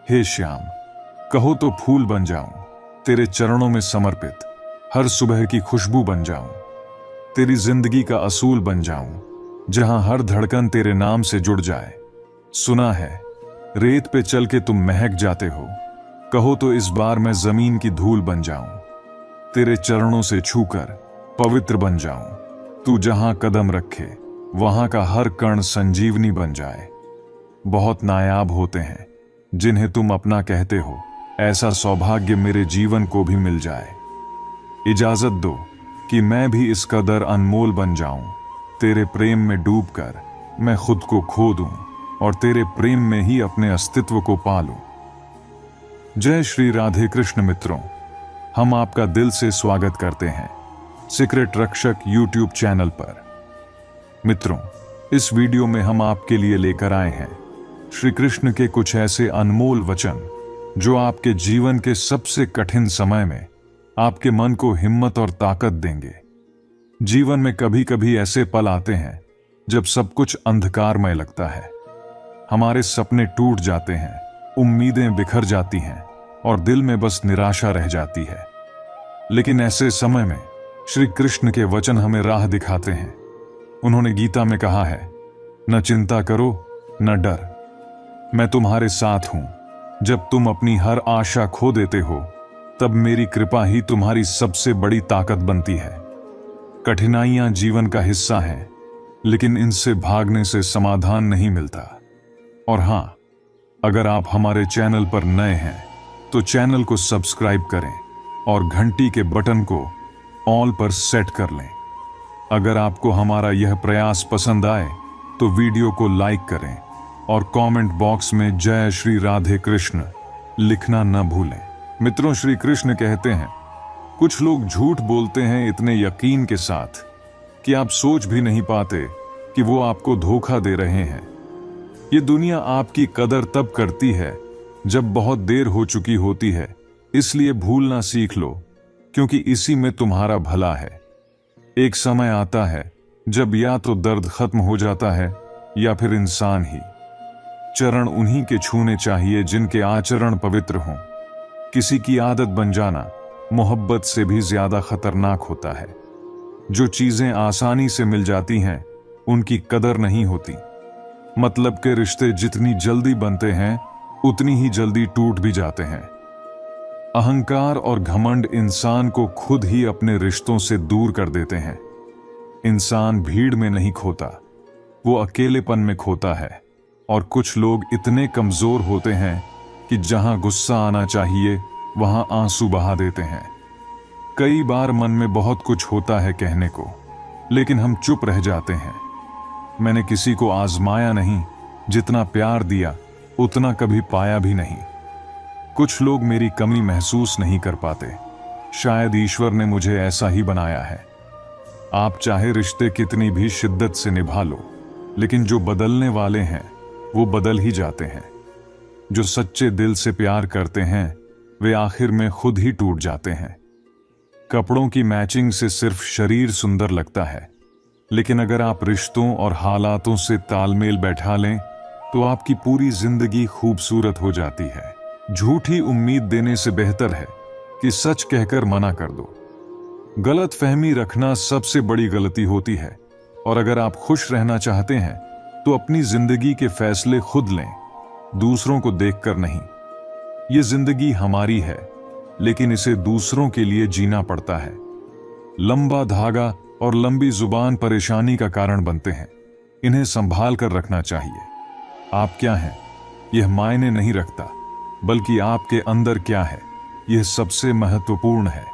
हे श्याम, कहो तो फूल बन जाऊं, तेरे चरणों में समर्पित हर सुबह की खुशबू बन जाऊं। तेरी जिंदगी का असूल बन जाऊं, जहां हर धड़कन तेरे नाम से जुड़ जाए। सुना है रेत पे चल के तुम महक जाते हो, कहो तो इस बार मैं जमीन की धूल बन जाऊं। तेरे चरणों से छूकर पवित्र बन जाऊं। तू जहां कदम रखे वहां का हर कण संजीवनी बन जाए। बहुत नायाब होते हैं जिन्हें तुम अपना कहते हो, ऐसा सौभाग्य मेरे जीवन को भी मिल जाए। इजाजत दो कि मैं भी इस कदर अनमोल बन जाऊं। तेरे प्रेम में डूबकर मैं खुद को खो दूं और तेरे प्रेम में ही अपने अस्तित्व को पालूं। जय श्री राधे कृष्ण। मित्रों, हम आपका दिल से स्वागत करते हैं सीक्रेट रक्षक यूट्यूब चैनल पर। मित्रों, इस वीडियो में हम आपके लिए लेकर आए हैं श्री कृष्ण के कुछ ऐसे अनमोल वचन जो आपके जीवन के सबसे कठिन समय में आपके मन को हिम्मत और ताकत देंगे। जीवन में कभी कभी ऐसे पल आते हैं जब सब कुछ अंधकारमय लगता है। हमारे सपने टूट जाते हैं, उम्मीदें बिखर जाती हैं और दिल में बस निराशा रह जाती है। लेकिन ऐसे समय में श्री कृष्ण के वचन हमें राह दिखाते हैं। उन्होंने गीता में कहा है, न चिंता करो न डर, मैं तुम्हारे साथ हूं। जब तुम अपनी हर आशा खो देते हो तब मेरी कृपा ही तुम्हारी सबसे बड़ी ताकत बनती है। कठिनाइयां जीवन का हिस्सा हैं, लेकिन इनसे भागने से समाधान नहीं मिलता। और हां, अगर आप हमारे चैनल पर नए हैं तो चैनल को सब्सक्राइब करें और घंटी के बटन को ऑल पर सेट कर लें। अगर आपको हमारा यह प्रयास पसंद आए तो वीडियो को लाइक करें और कमेंट बॉक्स में जय श्री राधे कृष्ण लिखना न भूलें। मित्रों, श्री कृष्ण कहते हैं, कुछ लोग झूठ बोलते हैं इतने यकीन के साथ कि आप सोच भी नहीं पाते कि वो आपको धोखा दे रहे हैं। ये दुनिया आपकी कदर तब करती है जब बहुत देर हो चुकी होती है, इसलिए भूलना सीख लो, क्योंकि इसी में तुम्हारा भला है। एक समय आता है जब या तो दर्द खत्म हो जाता है या फिर इंसान ही। चरण उन्हीं के छूने चाहिए जिनके आचरण पवित्र हों। किसी की आदत बन जाना मोहब्बत से भी ज्यादा खतरनाक होता है। जो चीजें आसानी से मिल जाती हैं उनकी कदर नहीं होती। मतलब के रिश्ते जितनी जल्दी बनते हैं उतनी ही जल्दी टूट भी जाते हैं। अहंकार और घमंड इंसान को खुद ही अपने रिश्तों से दूर कर देते हैं। इंसान भीड़ में नहीं खोता, वो अकेलेपन में खोता है। और कुछ लोग इतने कमजोर होते हैं कि जहां गुस्सा आना चाहिए वहां आंसू बहा देते हैं। कई बार मन में बहुत कुछ होता है कहने को, लेकिन हम चुप रह जाते हैं। मैंने किसी को आजमाया नहीं, जितना प्यार दिया उतना कभी पाया भी नहीं। कुछ लोग मेरी कमी महसूस नहीं कर पाते, शायद ईश्वर ने मुझे ऐसा ही बनाया है। आप चाहे रिश्ते कितनी भी शिद्दत से निभा लो, लेकिन जो बदलने वाले हैं वो बदल ही जाते हैं। जो सच्चे दिल से प्यार करते हैं वे आखिर में खुद ही टूट जाते हैं। कपड़ों की मैचिंग से सिर्फ शरीर सुंदर लगता है, लेकिन अगर आप रिश्तों और हालातों से तालमेल बैठा लें तो आपकी पूरी जिंदगी खूबसूरत हो जाती है। झूठी उम्मीद देने से बेहतर है कि सच कहकर मना कर दो। गलत फहमी रखना सबसे बड़ी गलती होती है। और अगर आप खुश रहना चाहते हैं तो अपनी जिंदगी के फैसले खुद लें, दूसरों को देखकर नहीं। ये जिंदगी हमारी है, लेकिन इसे दूसरों के लिए जीना पड़ता है। लंबा धागा और लंबी जुबान परेशानी का कारण बनते हैं। इन्हें संभाल कर रखना चाहिए। आप क्या हैं यह मायने नहीं रखता, बल्कि आपके अंदर क्या है यह सबसे महत्वपूर्ण है।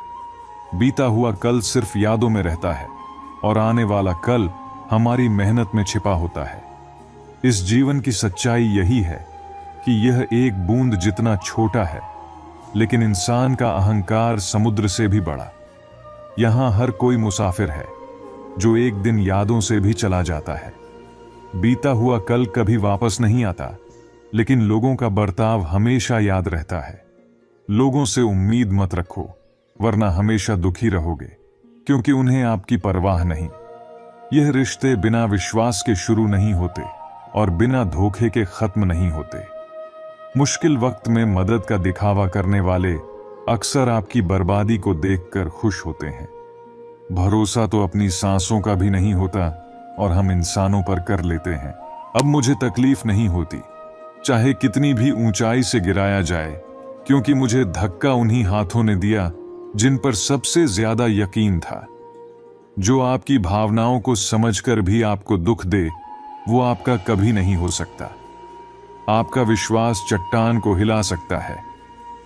बीता हुआ कल सिर्फ यादों में रहता है और आने वाला कल हमारी मेहनत में छिपा होता है। इस जीवन की सच्चाई यही है कि यह एक बूंद जितना छोटा है, लेकिन इंसान का अहंकार समुद्र से भी बड़ा। यहां हर कोई मुसाफिर है जो एक दिन यादों से भी चला जाता है। बीता हुआ कल कभी वापस नहीं आता, लेकिन लोगों का बर्ताव हमेशा याद रहता है। लोगों से उम्मीद मत रखो, वरना हमेशा दुखी रहोगे, क्योंकि उन्हें आपकी परवाह नहीं। यह रिश्ते बिना विश्वास के शुरू नहीं होते और बिना धोखे के खत्म नहीं होते। मुश्किल वक्त में मदद का दिखावा करने वाले अक्सर आपकी बर्बादी को देखकर खुश होते हैं। भरोसा तो अपनी सांसों का भी नहीं होता और हम इंसानों पर कर लेते हैं। अब मुझे तकलीफ नहीं होती, चाहे कितनी भी ऊंचाई से गिराया जाए, क्योंकि मुझे धक्का उन्हीं हाथों ने दिया जिन पर सबसे ज्यादा यकीन था। जो आपकी भावनाओं को समझकर भी आपको दुख दे, वो आपका कभी नहीं हो सकता। आपका विश्वास चट्टान को हिला सकता है,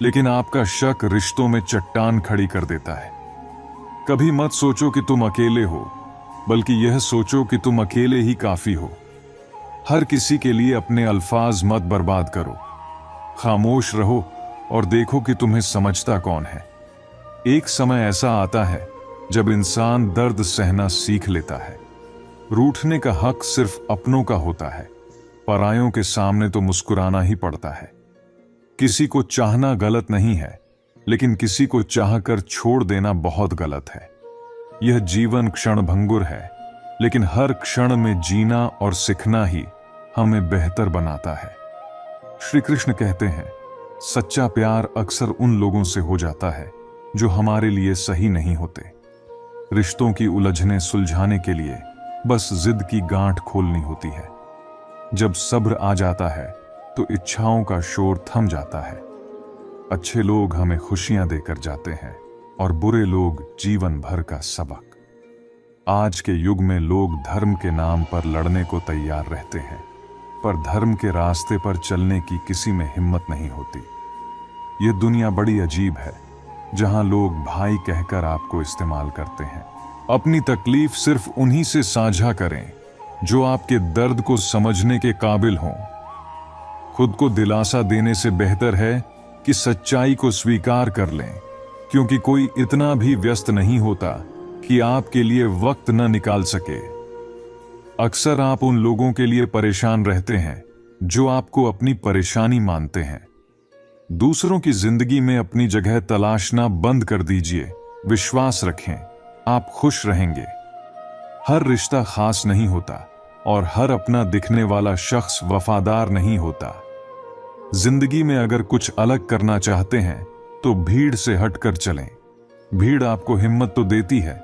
लेकिन आपका शक रिश्तों में चट्टान खड़ी कर देता है। कभी मत सोचो कि तुम अकेले हो, बल्कि यह सोचो कि तुम अकेले ही काफी हो। हर किसी के लिए अपने अल्फाज मत बर्बाद करो। खामोश रहो और देखो कि तुम्हें समझता कौन है। एक समय ऐसा आता है जब इंसान दर्द सहना सीख लेता है। रूठने का हक सिर्फ अपनों का होता है, परायों के सामने तो मुस्कुराना ही पड़ता है। किसी को चाहना गलत नहीं है, लेकिन किसी को चाहकर छोड़ देना बहुत गलत है। यह जीवन क्षणभंगुर है, लेकिन हर क्षण में जीना और सीखना ही हमें बेहतर बनाता है। श्री कृष्ण कहते हैं, सच्चा प्यार अक्सर उन लोगों से हो जाता है जो हमारे लिए सही नहीं होते। रिश्तों की उलझनें सुलझाने के लिए बस जिद की गांठ खोलनी होती है। जब सब्र आ जाता है तो इच्छाओं का शोर थम जाता है। अच्छे लोग हमें खुशियां देकर जाते हैं और बुरे लोग जीवन भर का सबक। आज के युग में लोग धर्म के नाम पर लड़ने को तैयार रहते हैं, पर धर्म के रास्ते पर चलने की किसी में हिम्मत नहीं होती। यह दुनिया बड़ी अजीब है, जहां लोग भाई कहकर आपको इस्तेमाल करते हैं। अपनी तकलीफ सिर्फ उन्हीं से साझा करें जो आपके दर्द को समझने के काबिल हों। खुद को दिलासा देने से बेहतर है कि सच्चाई को स्वीकार कर लें, क्योंकि कोई इतना भी व्यस्त नहीं होता कि आपके लिए वक्त न निकाल सके। अक्सर आप उन लोगों के लिए परेशान रहते हैं जो आपको अपनी परेशानी मानते हैं। दूसरों की जिंदगी में अपनी जगह तलाशना बंद कर दीजिए। विश्वास रखें, आप खुश रहेंगे। हर रिश्ता खास नहीं होता और हर अपना दिखने वाला शख्स वफादार नहीं होता। जिंदगी में अगर कुछ अलग करना चाहते हैं तो भीड़ से हटकर चलें। भीड़ आपको हिम्मत तो देती है,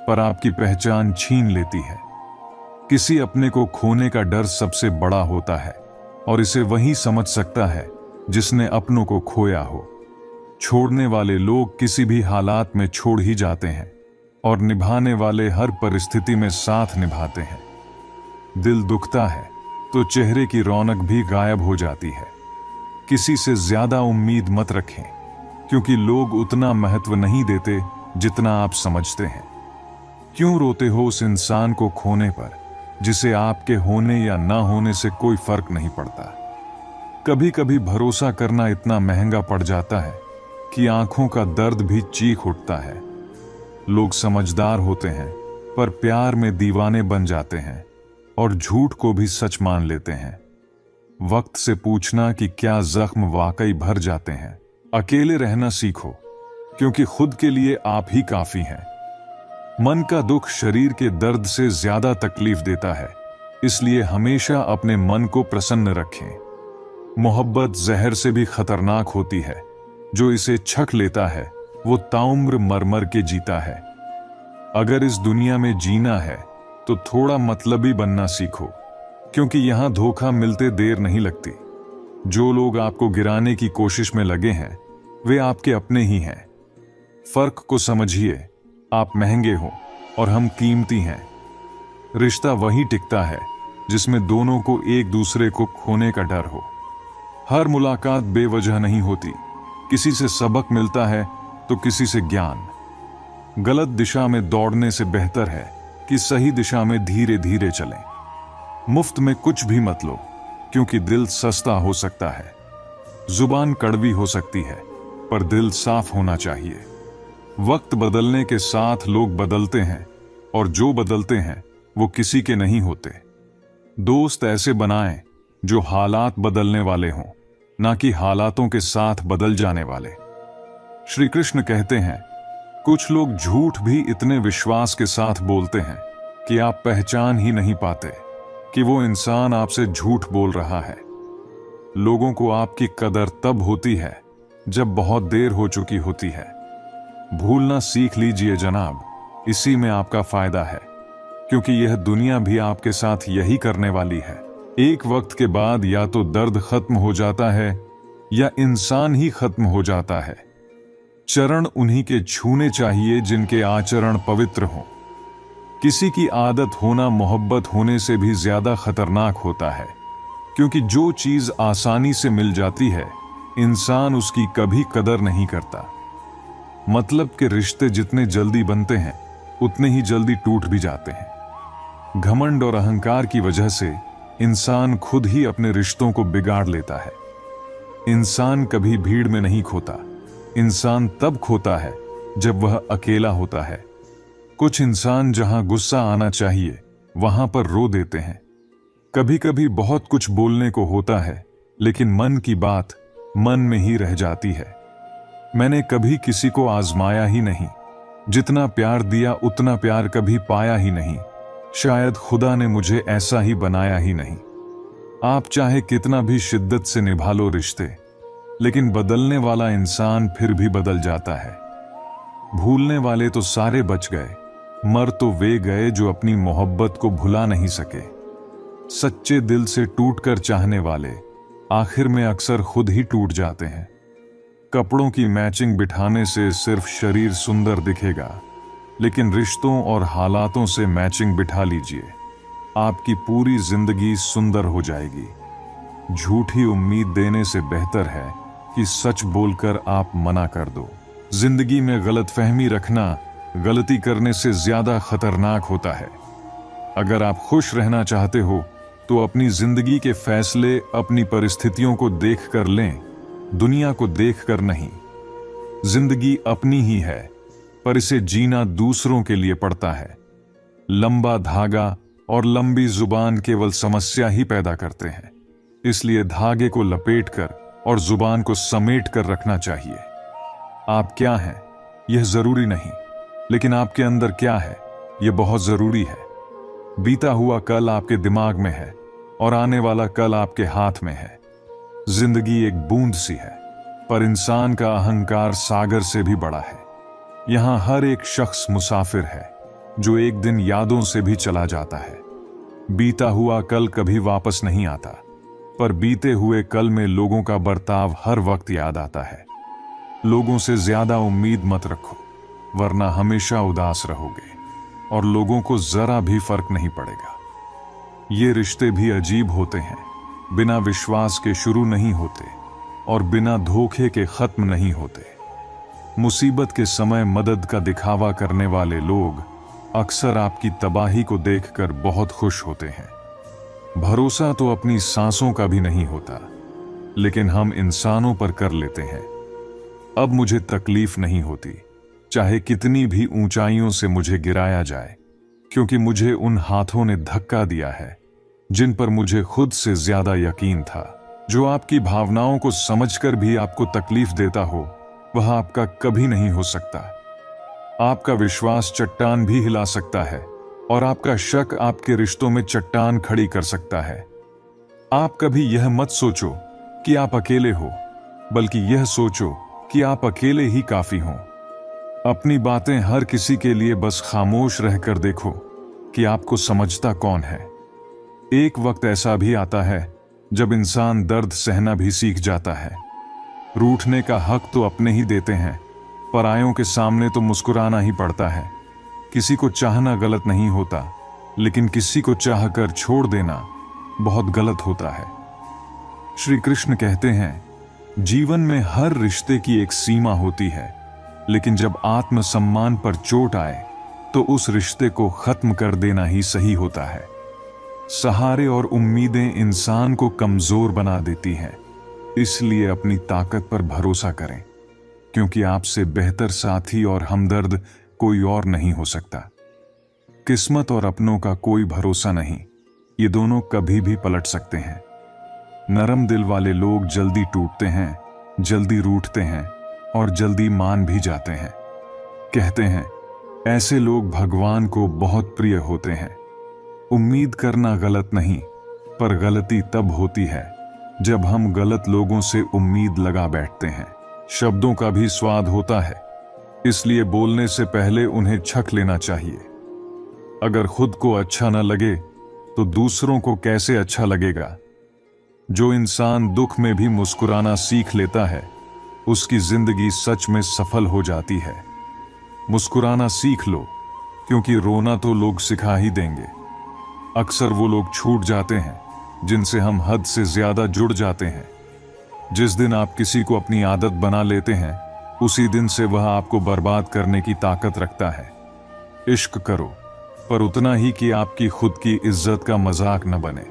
पर आपकी पहचान छीन लेती है। किसी अपने को खोने का डर सबसे बड़ा होता है और इसे वही समझ सकता है जिसने अपनों को खोया हो। छोड़ने वाले लोग किसी भी हालात में छोड़ ही जाते हैं और निभाने वाले हर परिस्थिति में साथ निभाते हैं। दिल दुखता है तो चेहरे की रौनक भी गायब हो जाती है। किसी से ज्यादा उम्मीद मत रखें, क्योंकि लोग उतना महत्व नहीं देते जितना आप समझते हैं। क्यों रोते हो उस इंसान को खोने पर जिसे आपके होने या ना होने से कोई फर्क नहीं पड़ता। कभी कभी भरोसा करना इतना महंगा पड़ जाता है कि आंखों का दर्द भी चीख उठता है। लोग समझदार होते हैं, पर प्यार में दीवाने बन जाते हैं और झूठ को भी सच मान लेते हैं। वक्त से पूछना कि क्या जख्म वाकई भर जाते हैं। अकेले रहना सीखो, क्योंकि खुद के लिए आप ही काफी हैं। मन का दुख शरीर के दर्द से ज्यादा तकलीफ देता है, इसलिए हमेशा अपने मन को प्रसन्न रखें। मोहब्बत जहर से भी खतरनाक होती है। जो इसे छक लेता है वो ताउम्र मर के जीता है। अगर इस दुनिया में जीना है तो थोड़ा मतलबी बनना सीखो, क्योंकि यहां धोखा मिलते देर नहीं लगती। जो लोग आपको गिराने की कोशिश में लगे हैं वे आपके अपने ही हैं। फर्क को समझिए, आप महंगे हो और हम कीमती हैं। रिश्ता वही टिकता है जिसमें दोनों को एक दूसरे को खोने का डर हो। हर मुलाकात बेवजह नहीं होती, किसी से सबक मिलता है तो किसी से ज्ञान। गलत दिशा में दौड़ने से बेहतर है कि सही दिशा में धीरे धीरे चलें। मुफ्त में कुछ भी मत लो, क्योंकि दिल सस्ता हो सकता है। जुबान कड़वी हो सकती है, पर दिल साफ होना चाहिए। वक्त बदलने के साथ लोग बदलते हैं, और जो बदलते हैं वो किसी के नहीं होते। दोस्त ऐसे बनाएं जो हालात बदलने वाले हों, ना कि हालातों के साथ बदल जाने वाले। श्री कृष्ण कहते हैं, कुछ लोग झूठ भी इतने विश्वास के साथ बोलते हैं कि आप पहचान ही नहीं पाते कि वो इंसान आपसे झूठ बोल रहा है। लोगों को आपकी कदर तब होती है जब बहुत देर हो चुकी होती है। भूलना सीख लीजिए जनाब, इसी में आपका फायदा है, क्योंकि यह दुनिया भी आपके साथ यही करने वाली है। एक वक्त के बाद या तो दर्द खत्म हो जाता है या इंसान ही खत्म हो जाता है। चरण उन्हीं के छूने चाहिए जिनके आचरण पवित्र हों। किसी की आदत होना मोहब्बत होने से भी ज्यादा खतरनाक होता है, क्योंकि जो चीज आसानी से मिल जाती है इंसान उसकी कभी कदर नहीं करता। मतलब के रिश्ते जितने जल्दी बनते हैं उतने ही जल्दी टूट भी जाते हैं। घमंड और अहंकार की वजह से इंसान खुद ही अपने रिश्तों को बिगाड़ लेता है। इंसान कभी भीड़ में नहीं खोता, इंसान तब खोता है जब वह अकेला होता है। कुछ इंसान जहां गुस्सा आना चाहिए वहां पर रो देते हैं। कभी कभी बहुत कुछ बोलने को होता है, लेकिन मन की बात मन में ही रह जाती है। मैंने कभी किसी को आजमाया ही नहीं, जितना प्यार दिया उतना प्यार कभी पाया ही नहीं। शायद खुदा ने मुझे ऐसा ही बनाया ही नहीं। आप चाहे कितना भी शिद्दत से निभा लो रिश्ते, लेकिन बदलने वाला इंसान फिर भी बदल जाता है। भूलने वाले तो सारे बच गए, मर तो वे गए जो अपनी मोहब्बत को भुला नहीं सके। सच्चे दिल से टूटकर चाहने वाले आखिर में अक्सर खुद ही टूट जाते हैं। कपड़ों की मैचिंग बिठाने से सिर्फ शरीर सुंदर दिखेगा, लेकिन रिश्तों और हालातों से मैचिंग बिठा लीजिए, आपकी पूरी जिंदगी सुंदर हो जाएगी। झूठी उम्मीद देने से बेहतर है कि सच बोलकर आप मना कर दो। जिंदगी में गलतफहमी रखना गलती करने से ज्यादा खतरनाक होता है। अगर आप खुश रहना चाहते हो तो अपनी जिंदगी के फैसले अपनी परिस्थितियों को देखकर लें, दुनिया को देखकर नहीं। जिंदगी अपनी ही है, पर इसे जीना दूसरों के लिए पड़ता है। लंबा धागा और लंबी जुबान केवल समस्या ही पैदा करते हैं, इसलिए धागे को लपेटकर और जुबान को समेट कर रखना चाहिए। आप क्या हैं यह जरूरी नहीं, लेकिन आपके अंदर क्या है यह बहुत जरूरी है। बीता हुआ कल आपके दिमाग में है और आने वाला कल आपके हाथ में है। जिंदगी एक बूंद सी है, पर इंसान का अहंकार सागर से भी बड़ा है। यहां हर एक शख्स मुसाफिर है जो एक दिन यादों से भी चला जाता है। बीता हुआ कल कभी वापस नहीं आता, पर बीते हुए कल में लोगों का बर्ताव हर वक्त याद आता है। लोगों से ज्यादा उम्मीद मत रखो, वरना हमेशा उदास रहोगे और लोगों को जरा भी फर्क नहीं पड़ेगा। ये रिश्ते भी अजीब होते हैं, बिना विश्वास के शुरू नहीं होते और बिना धोखे के खत्म नहीं होते। मुसीबत के समय मदद का दिखावा करने वाले लोग अक्सर आपकी तबाही को देखकर बहुत खुश होते हैं। भरोसा तो अपनी सांसों का भी नहीं होता, लेकिन हम इंसानों पर कर लेते हैं। अब मुझे तकलीफ नहीं होती, चाहे कितनी भी ऊंचाइयों से मुझे गिराया जाए, क्योंकि मुझे उन हाथों ने धक्का दिया है जिन पर मुझे खुद से ज्यादा यकीन था। जो आपकी भावनाओं को समझकर भी आपको तकलीफ देता हो, वह आपका कभी नहीं हो सकता। आपका विश्वास चट्टान भी हिला सकता है और आपका शक आपके रिश्तों में चट्टान खड़ी कर सकता है। आप कभी यह मत सोचो कि आप अकेले हो, बल्कि यह सोचो कि आप अकेले ही काफी हों। अपनी बातें हर किसी के लिए बस खामोश रहकर देखो कि आपको समझता कौन है। एक वक्त ऐसा भी आता है जब इंसान दर्द सहना भी सीख जाता है। रूठने का हक तो अपने ही देते हैं, परायों के सामने तो मुस्कुराना ही पड़ता है। किसी को चाहना गलत नहीं होता, लेकिन किसी को चाहकर छोड़ देना बहुत गलत होता है। श्री कृष्ण कहते हैं, जीवन में हर रिश्ते की एक सीमा होती है, लेकिन जब आत्मसम्मान पर चोट आए तो उस रिश्ते को खत्म कर देना ही सही होता है। सहारे और उम्मीदें इंसान को कमजोर बना देती हैं, इसलिए अपनी ताकत पर भरोसा करें, क्योंकि आपसे बेहतर साथी और हमदर्द कोई और नहीं हो सकता। किस्मत और अपनों का कोई भरोसा नहीं, ये दोनों कभी भी पलट सकते हैं। नरम दिल वाले लोग जल्दी टूटते हैं, जल्दी रूठते हैं और जल्दी मान भी जाते हैं। कहते हैं, ऐसे लोग भगवान को बहुत प्रिय होते हैं। उम्मीद करना गलत नहीं, पर गलती तब होती है जब हम गलत लोगों से उम्मीद लगा बैठते हैं। शब्दों का भी स्वाद होता है, इसलिए बोलने से पहले उन्हें छक लेना चाहिए। अगर खुद को अच्छा न लगे तो दूसरों को कैसे अच्छा लगेगा। जो इंसान दुख में भी मुस्कुराना सीख लेता है, उसकी जिंदगी सच में सफल हो जाती है। मुस्कुराना सीख लो, क्योंकि रोना तो लोग सिखा ही देंगे। अक्सर वो लोग छूट जाते हैं जिनसे हम हद से ज्यादा जुड़ जाते हैं। जिस दिन आप किसी को अपनी आदत बना लेते हैं, उसी दिन से वह आपको बर्बाद करने की ताकत रखता है। इश्क करो, पर उतना ही कि आपकी खुद की इज्जत का मजाक न बने।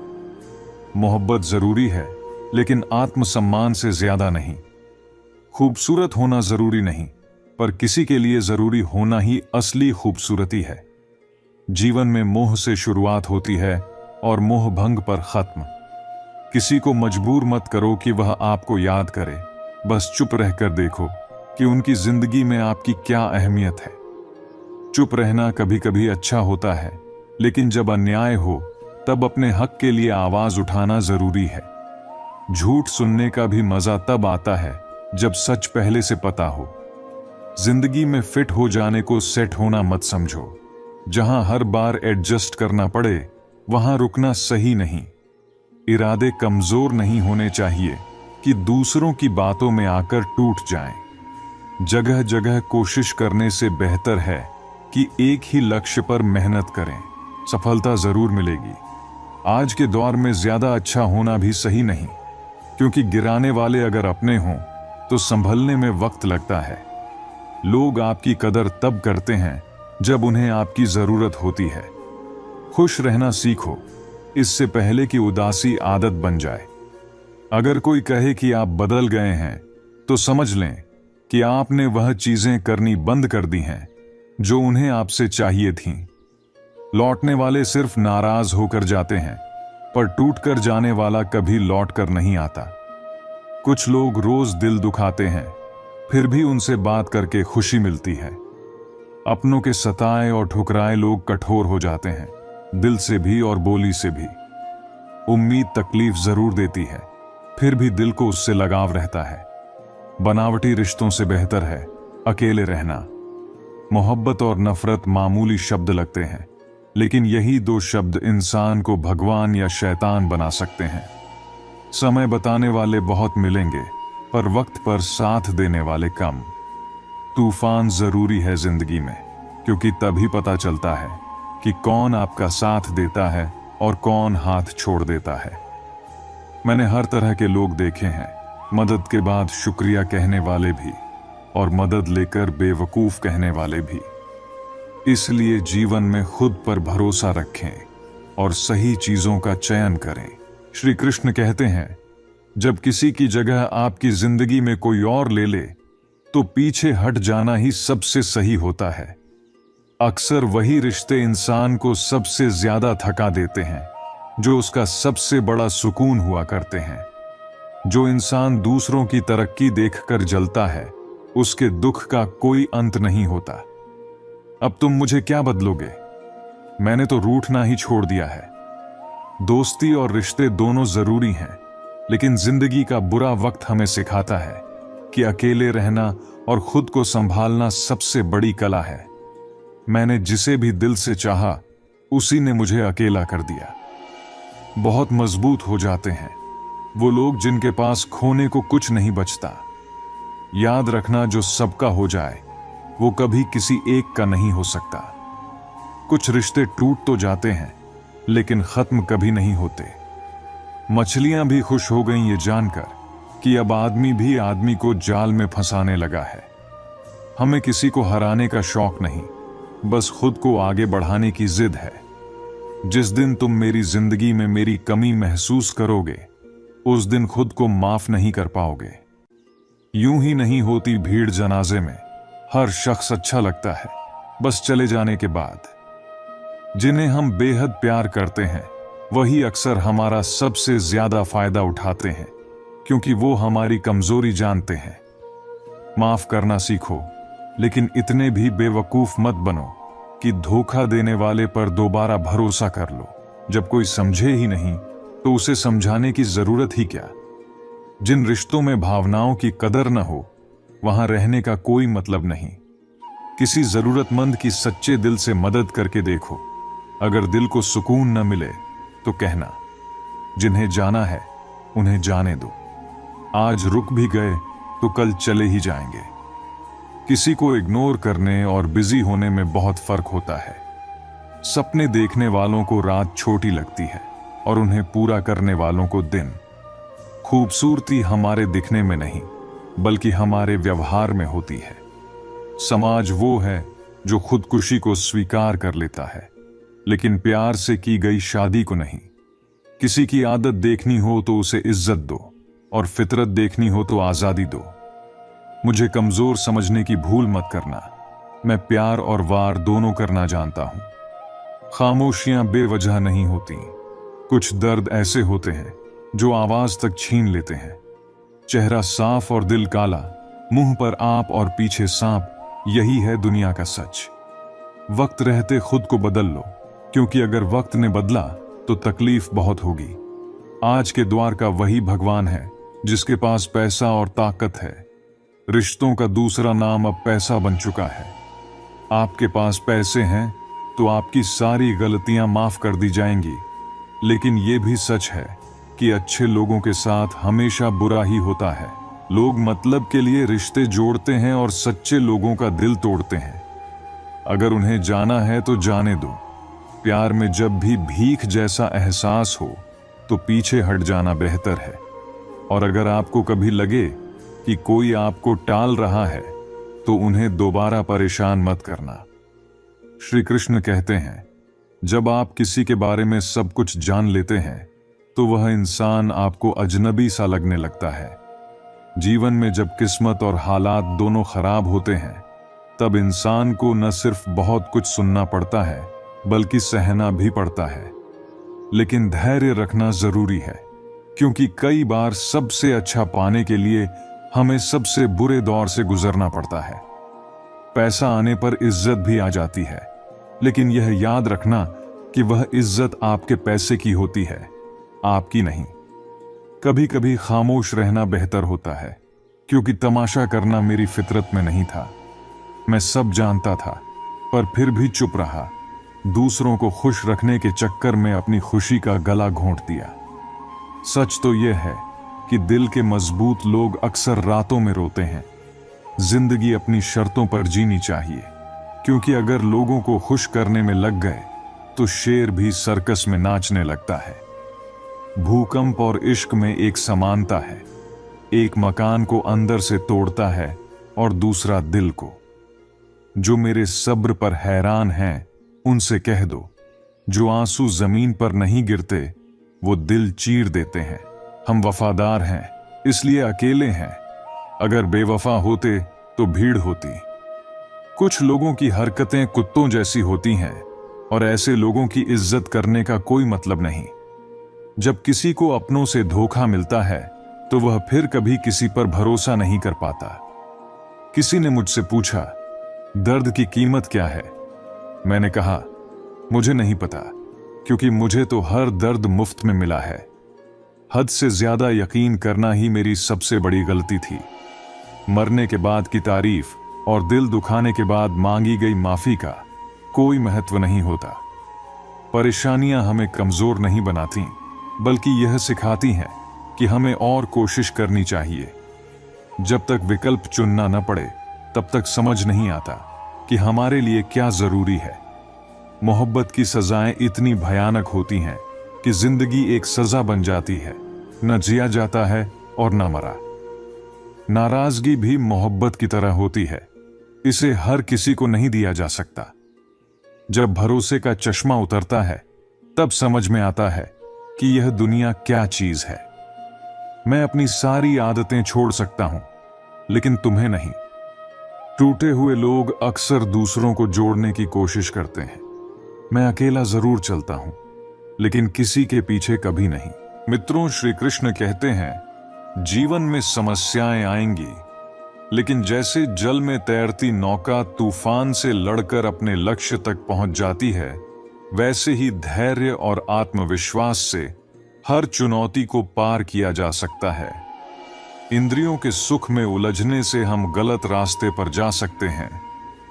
मोहब्बत जरूरी है, लेकिन आत्मसम्मान से ज्यादा नहीं। खूबसूरत होना जरूरी नहीं, पर किसी के लिए जरूरी होना ही असली खूबसूरती है। जीवन में मोह से शुरुआत होती है और मोह भंग पर खत्म। किसी को मजबूर मत करो कि वह आपको याद करे, बस चुप रहकर देखो कि उनकी जिंदगी में आपकी क्या अहमियत है। चुप रहना कभी कभी अच्छा होता है, लेकिन जब अन्याय हो तब अपने हक के लिए आवाज उठाना जरूरी है। झूठ सुनने का भी मजा तब आता है जब सच पहले से पता हो। जिंदगी में फिट हो जाने को सेट होना मत समझो। जहां हर बार एडजस्ट करना पड़े, वहां रुकना सही नहीं। इरादे कमजोर नहीं होने चाहिए कि दूसरों की बातों में आकर टूट जाएं। जगह जगह कोशिश करने से बेहतर है कि एक ही लक्ष्य पर मेहनत करें। सफलता जरूर मिलेगी। आज के दौर में ज्यादा अच्छा होना भी सही नहीं, क्योंकि गिराने वाले अगर अपने हों तो संभलने में वक्त लगता है। लोग आपकी कदर तब करते हैं जब उन्हें आपकी जरूरत होती है। खुश रहना सीखो, इससे पहले कि उदासी आदत बन जाए। अगर कोई कहे कि आप बदल गए हैं, तो समझ लें कि आपने वह चीजें करनी बंद कर दी हैं जो उन्हें आपसे चाहिए थीं। लौटने वाले सिर्फ नाराज होकर जाते हैं, पर टूटकर जाने वाला कभी लौट कर नहीं आता। कुछ लोग रोज दिल दुखाते हैं, फिर भी उनसे बात करके खुशी मिलती है। अपनों के सताए और ठुकराए लोग कठोर हो जाते हैं, दिल से भी और बोली से भी। उम्मीद तकलीफ जरूर देती है, फिर भी दिल को उससे लगाव रहता है। बनावटी रिश्तों से बेहतर है अकेले रहना। मोहब्बत और नफरत मामूली शब्द लगते हैं, लेकिन यही दो शब्द इंसान को भगवान या शैतान बना सकते हैं। समय बताने वाले बहुत मिलेंगे, पर वक्त पर साथ देने वाले कम। तूफान जरूरी है जिंदगी में, क्योंकि तभी पता चलता है कि कौन आपका साथ देता है और कौन हाथ छोड़ देता है। मैंने हर तरह के लोग देखे हैं, मदद के बाद शुक्रिया कहने वाले भी और मदद लेकर बेवकूफ कहने वाले भी। इसलिए जीवन में खुद पर भरोसा रखें और सही चीजों का चयन करें। श्री कृष्ण कहते हैं, जब किसी की जगह आपकी जिंदगी में कोई और ले ले, तो पीछे हट जाना ही सबसे सही होता है। अक्सर वही रिश्ते इंसान को सबसे ज्यादा थका देते हैं, जो उसका सबसे बड़ा सुकून हुआ करते हैं। जो इंसान दूसरों की तरक्की देखकर जलता है, उसके दुख का कोई अंत नहीं होता। अब तुम मुझे क्या बदलोगे? मैंने तो रूठना ही छोड़ दिया है। दोस्ती और रिश्ते दोनों जरूरी हैं, लेकिन जिंदगी का बुरा वक्त हमें सिखाता है कि अकेले रहना और खुद को संभालना सबसे बड़ी कला है। मैंने जिसे भी दिल से चाहा, उसी ने मुझे अकेला कर दिया। बहुत मजबूत हो जाते हैं वो लोग जिनके पास खोने को कुछ नहीं बचता। याद रखना, जो सबका हो जाए वो कभी किसी एक का नहीं हो सकता। कुछ रिश्ते टूट तो जाते हैं, लेकिन खत्म कभी नहीं होते। मछलियां भी खुश हो गईं ये जानकर कि अब आदमी भी आदमी को जाल में फंसाने लगा है। हमें किसी को हराने का शौक नहीं, बस खुद को आगे बढ़ाने की जिद है। जिस दिन तुम मेरी जिंदगी में मेरी कमी महसूस करोगे, उस दिन खुद को माफ नहीं कर पाओगे। यूं ही नहीं होती भीड़ जनाजे में, हर शख्स अच्छा लगता है बस चले जाने के बाद। जिन्हें हम बेहद प्यार करते हैं, वही अक्सर हमारा सबसे ज्यादा फायदा उठाते हैं, क्योंकि वो हमारी कमजोरी जानते हैं। माफ करना सीखो, लेकिन इतने भी बेवकूफ मत बनो कि धोखा देने वाले पर दोबारा भरोसा कर लो। जब कोई समझे ही नहीं, तो उसे समझाने की जरूरत ही क्या। जिन रिश्तों में भावनाओं की कदर न हो, वहां रहने का कोई मतलब नहीं। किसी जरूरतमंद की सच्चे दिल से मदद करके देखो। अगर दिल को सुकून न मिले तो कहना, जिन्हें जाना है उन्हें जाने दो। आज रुक भी गए तो कल चले ही जाएंगे। किसी को इग्नोर करने और बिजी होने में बहुत फर्क होता है। सपने देखने वालों को रात छोटी लगती है और उन्हें पूरा करने वालों को दिन। खूबसूरती हमारे दिखने में नहीं, बल्कि हमारे व्यवहार में होती है। समाज वो है जो खुदकुशी को स्वीकार कर लेता है, लेकिन प्यार से की गई शादी को नहीं। किसी की आदत देखनी हो तो उसे इज्जत दो, और फितरत देखनी हो तो आजादी दो। मुझे कमजोर समझने की भूल मत करना। मैं प्यार और वार दोनों करना जानता हूं। खामोशियां बेवजह नहीं होती। कुछ दर्द ऐसे होते हैं जो आवाज तक छीन लेते हैं। चेहरा साफ और दिल काला, मुंह पर आप और पीछे सांप, यही है दुनिया का सच। वक्त रहते खुद को बदल लो, क्योंकि अगर वक्त ने बदला तो तकलीफ बहुत होगी। आज के द्वार का वही भगवान है जिसके पास पैसा और ताकत है। रिश्तों का दूसरा नाम अब पैसा बन चुका है। आपके पास पैसे हैं तो आपकी सारी गलतियां माफ कर दी जाएंगी, लेकिन यह भी सच है कि अच्छे लोगों के साथ हमेशा बुरा ही होता है। लोग मतलब के लिए रिश्ते जोड़ते हैं और सच्चे लोगों का दिल तोड़ते हैं। अगर उन्हें जाना है तो जाने दो। प्यार में जब भी भीख जैसा एहसास हो तो पीछे हट जाना बेहतर है। और अगर आपको कभी लगे कि कोई आपको टाल रहा है तो उन्हें दोबारा परेशान मत करना। श्री कृष्ण कहते हैं, जब आप किसी के बारे में सब कुछ जान लेते हैं तो वह इंसान आपको अजनबी सा लगने लगता है। जीवन में जब किस्मत और हालात दोनों खराब होते हैं, तब इंसान को न सिर्फ बहुत कुछ सुनना पड़ता है, बल्कि सहना भी पड़ता है। लेकिन धैर्य रखना जरूरी है, क्योंकि कई बार सबसे अच्छा पाने के लिए हमें सबसे बुरे दौर से गुजरना पड़ता है। पैसा आने पर इज्जत भी आ जाती है, लेकिन यह याद रखना कि वह इज्जत आपके पैसे की होती है, आपकी नहीं। कभी कभी खामोश रहना बेहतर होता है, क्योंकि तमाशा करना मेरी फितरत में नहीं था। मैं सब जानता था, पर फिर भी चुप रहा। दूसरों को खुश रखने के चक्कर में अपनी खुशी का गला घोंट दिया। सच तो यह है कि दिल के मजबूत लोग अक्सर रातों में रोते हैं। जिंदगी अपनी शर्तों पर जीनी चाहिए, क्योंकि अगर लोगों को खुश करने में लग गए तो शेर भी सर्कस में नाचने लगता है। भूकंप और इश्क में एक समानता है। एक मकान को अंदर से तोड़ता है और दूसरा दिल को। जो मेरे सब्र पर हैरान हैं, उनसे कह दो, जो आंसू जमीन पर नहीं गिरते वो दिल चीर देते हैं। हम वफादार हैं, इसलिए अकेले हैं। अगर बेवफा होते तो भीड़ होती। कुछ लोगों की हरकतें कुत्तों जैसी होती हैं, और ऐसे लोगों की इज्जत करने का कोई मतलब नहीं। जब किसी को अपनों से धोखा मिलता है तो वह फिर कभी किसी पर भरोसा नहीं कर पाता। किसी ने मुझसे पूछा, दर्द की कीमत क्या है? मैंने कहा, मुझे नहीं पता, क्योंकि मुझे तो हर दर्द मुफ्त में मिला है। हद से ज्यादा यकीन करना ही मेरी सबसे बड़ी गलती थी। मरने के बाद की तारीफ और दिल दुखाने के बाद मांगी गई माफी का कोई महत्व नहीं होता। परेशानियां हमें कमजोर नहीं बनाती, बल्कि यह सिखाती हैं कि हमें और कोशिश करनी चाहिए। जब तक विकल्प चुनना न पड़े, तब तक समझ नहीं आता कि हमारे लिए क्या जरूरी है। मोहब्बत की सजाएं इतनी भयानक होती हैं कि जिंदगी एक सजा बन जाती है। न जिया जाता है और न मरा। नाराजगी भी मोहब्बत की तरह होती है, इसे हर किसी को नहीं दिया जा सकता। जब भरोसे का चश्मा उतरता है, तब समझ में आता है कि यह दुनिया क्या चीज है। मैं अपनी सारी आदतें छोड़ सकता हूं, लेकिन तुम्हें नहीं। टूटे हुए लोग अक्सर दूसरों को जोड़ने की कोशिश करते हैं। मैं अकेला जरूर चलता हूं, लेकिन किसी के पीछे कभी नहीं। मित्रों, श्री कृष्ण कहते हैं, जीवन में समस्याएं आएंगी, लेकिन जैसे जल में तैरती नौका तूफान से लड़कर अपने लक्ष्य तक पहुंच जाती है, वैसे ही धैर्य और आत्मविश्वास से हर चुनौती को पार किया जा सकता है। इंद्रियों के सुख में उलझने से हम गलत रास्ते पर जा सकते हैं,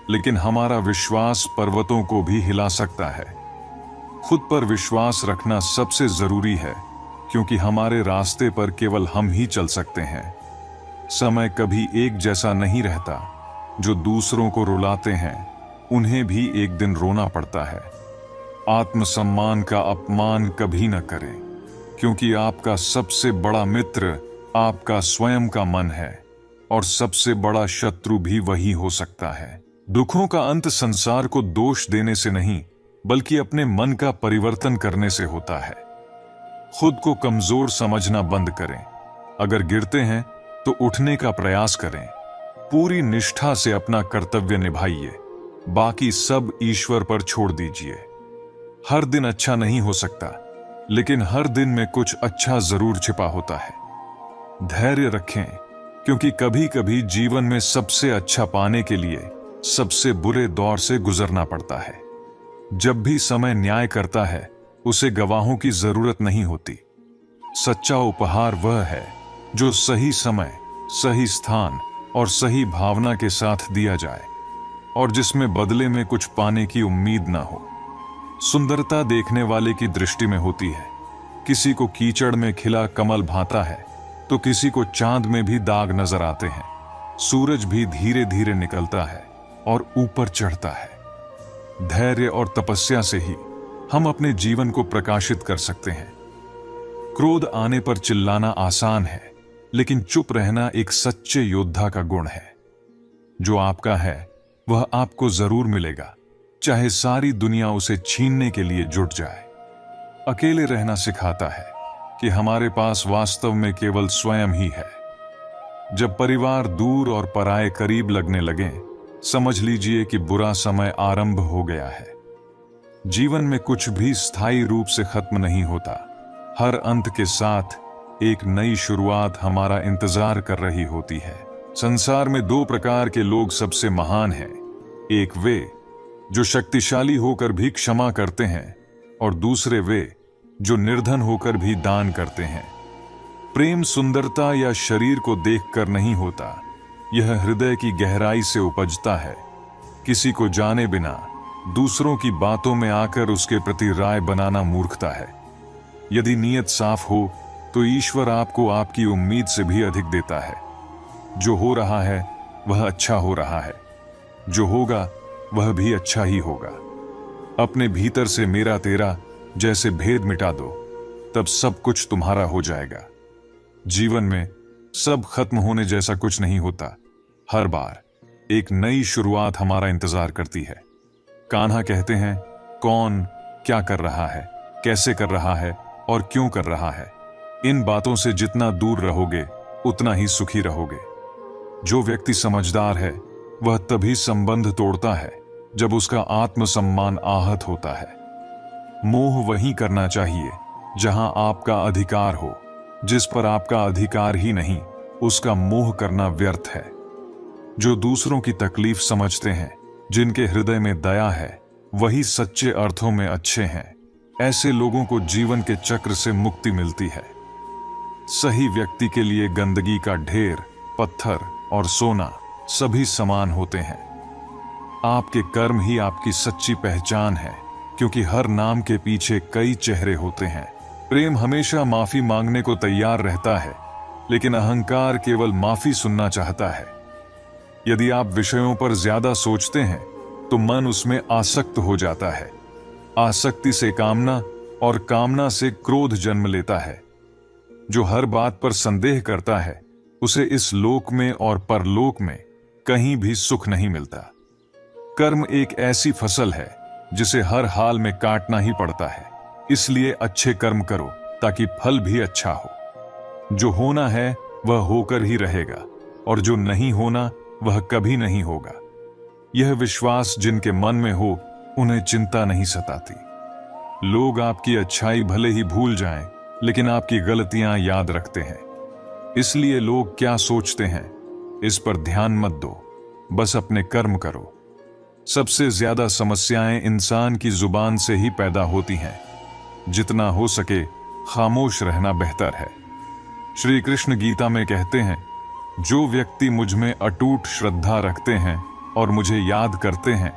लेकिन हमारा विश्वास पर्वतों को भी हिला सकता है। खुद पर विश्वास रखना सबसे जरूरी है, क्योंकि हमारे रास्ते पर केवल हम ही चल सकते हैं। समय कभी एक जैसा नहीं रहता। जो दूसरों को रुलाते हैं उन्हें भी एक दिन रोना पड़ता है। आत्मसम्मान का अपमान कभी न करें, क्योंकि आपका सबसे बड़ा मित्र आपका स्वयं का मन है, और सबसे बड़ा शत्रु भी वही हो सकता है। दुखों का अंत संसार को दोष देने से नहीं, बल्कि अपने मन का परिवर्तन करने से होता है। खुद को कमजोर समझना बंद करें। अगर गिरते हैं तो उठने का प्रयास करें। पूरी निष्ठा से अपना कर्तव्य निभाइए, बाकी सब ईश्वर पर छोड़ दीजिए। हर दिन अच्छा नहीं हो सकता, लेकिन हर दिन में कुछ अच्छा जरूर छिपा होता है। धैर्य रखें, क्योंकि कभी कभी जीवन में सबसे अच्छा पाने के लिए सबसे बुरे दौर से गुजरना पड़ता है। जब भी समय न्याय करता है, उसे गवाहों की जरूरत नहीं होती। सच्चा उपहार वह है जो सही समय, सही स्थान और सही भावना के साथ दिया जाए, और जिसमें बदले में कुछ पाने की उम्मीद ना हो। सुंदरता देखने वाले की दृष्टि में होती है। किसी को कीचड़ में खिला कमल भाता है, तो किसी को चांद में भी दाग नजर आते हैं। सूरज भी धीरे धीरे निकलता है और ऊपर चढ़ता है। धैर्य और तपस्या से ही हम अपने जीवन को प्रकाशित कर सकते हैं। क्रोध आने पर चिल्लाना आसान है, लेकिन चुप रहना एक सच्चे योद्धा का गुण है। जो आपका है वह आपको जरूर मिलेगा, चाहे सारी दुनिया उसे छीनने के लिए जुट जाए। अकेले रहना सिखाता है कि हमारे पास वास्तव में केवल स्वयं ही है। जब परिवार दूर और पराये करीब लगने लगे, समझ लीजिए कि बुरा समय आरंभ हो गया है। जीवन में कुछ भी स्थायी रूप से खत्म नहीं होता। हर अंत के साथ एक नई शुरुआत हमारा इंतजार कर रही होती है। संसार में दो प्रकार के लोग सबसे महान हैं। एक वे जो शक्तिशाली होकर भी क्षमा करते हैं, और दूसरे वे जो निर्धन होकर भी दान करते हैं। प्रेम सुंदरता या शरीर को देखकर नहीं होता, यह हृदय की गहराई से उपजता है। किसी को जाने बिना दूसरों की बातों में आकर उसके प्रति राय बनाना मूर्खता है। यदि नीयत साफ हो तो ईश्वर आपको आपकी उम्मीद से भी अधिक देता है। जो हो रहा है वह अच्छा हो रहा है, जो होगा वह भी अच्छा ही होगा। अपने भीतर से मेरा तेरा जैसे भेद मिटा दो, तब सब कुछ तुम्हारा हो जाएगा। जीवन में सब खत्म होने जैसा कुछ नहीं होता। हर बार एक नई शुरुआत हमारा इंतजार करती है। कान्हा कहते हैं, कौन क्या कर रहा है, कैसे कर रहा है और क्यों कर रहा है। इन बातों से जितना दूर रहोगे उतना ही सुखी रहोगे। जो व्यक्ति समझदार है वह तभी संबंध तोड़ता है जब उसका आत्मसम्मान आहत होता है। मोह वही करना चाहिए जहां आपका अधिकार हो। जिस पर आपका अधिकार ही नहीं, उसका मोह करना व्यर्थ है। जो दूसरों की तकलीफ समझते हैं, जिनके हृदय में दया है, वही सच्चे अर्थों में अच्छे हैं। ऐसे लोगों को जीवन के चक्र से मुक्ति मिलती है। सही व्यक्ति के लिए गंदगी का ढेर, पत्थर और सोना सभी समान होते हैं। आपके कर्म ही आपकी सच्ची पहचान है, क्योंकि हर नाम के पीछे कई चेहरे होते हैं। प्रेम हमेशा माफी मांगने को तैयार रहता है, लेकिन अहंकार केवल माफी सुनना चाहता है। यदि आप विषयों पर ज्यादा सोचते हैं तो मन उसमें आसक्त हो जाता है। आसक्ति से कामना, और कामना से क्रोध जन्म लेता है। जो हर बात पर संदेह करता है, उसे इस लोक में और परलोक में कहीं भी सुख नहीं मिलता। कर्म एक ऐसी फसल है जिसे हर हाल में काटना ही पड़ता है। इसलिए अच्छे कर्म करो ताकि फल भी अच्छा हो। जो होना है वह होकर ही रहेगा, और जो नहीं होना वह कभी नहीं होगा। यह विश्वास जिनके मन में हो, उन्हें चिंता नहीं सताती। लोग आपकी अच्छाई भले ही भूल जाएं, लेकिन आपकी गलतियां याद रखते हैं। इसलिए लोग क्या सोचते हैं इस पर ध्यान मत दो, बस अपने कर्म करो। सबसे ज्यादा समस्याएं इंसान की जुबान से ही पैदा होती हैं। जितना हो सके खामोश रहना बेहतर है। श्री कृष्ण गीता में कहते हैं, जो व्यक्ति मुझ में अटूट श्रद्धा रखते हैं और मुझे याद करते हैं,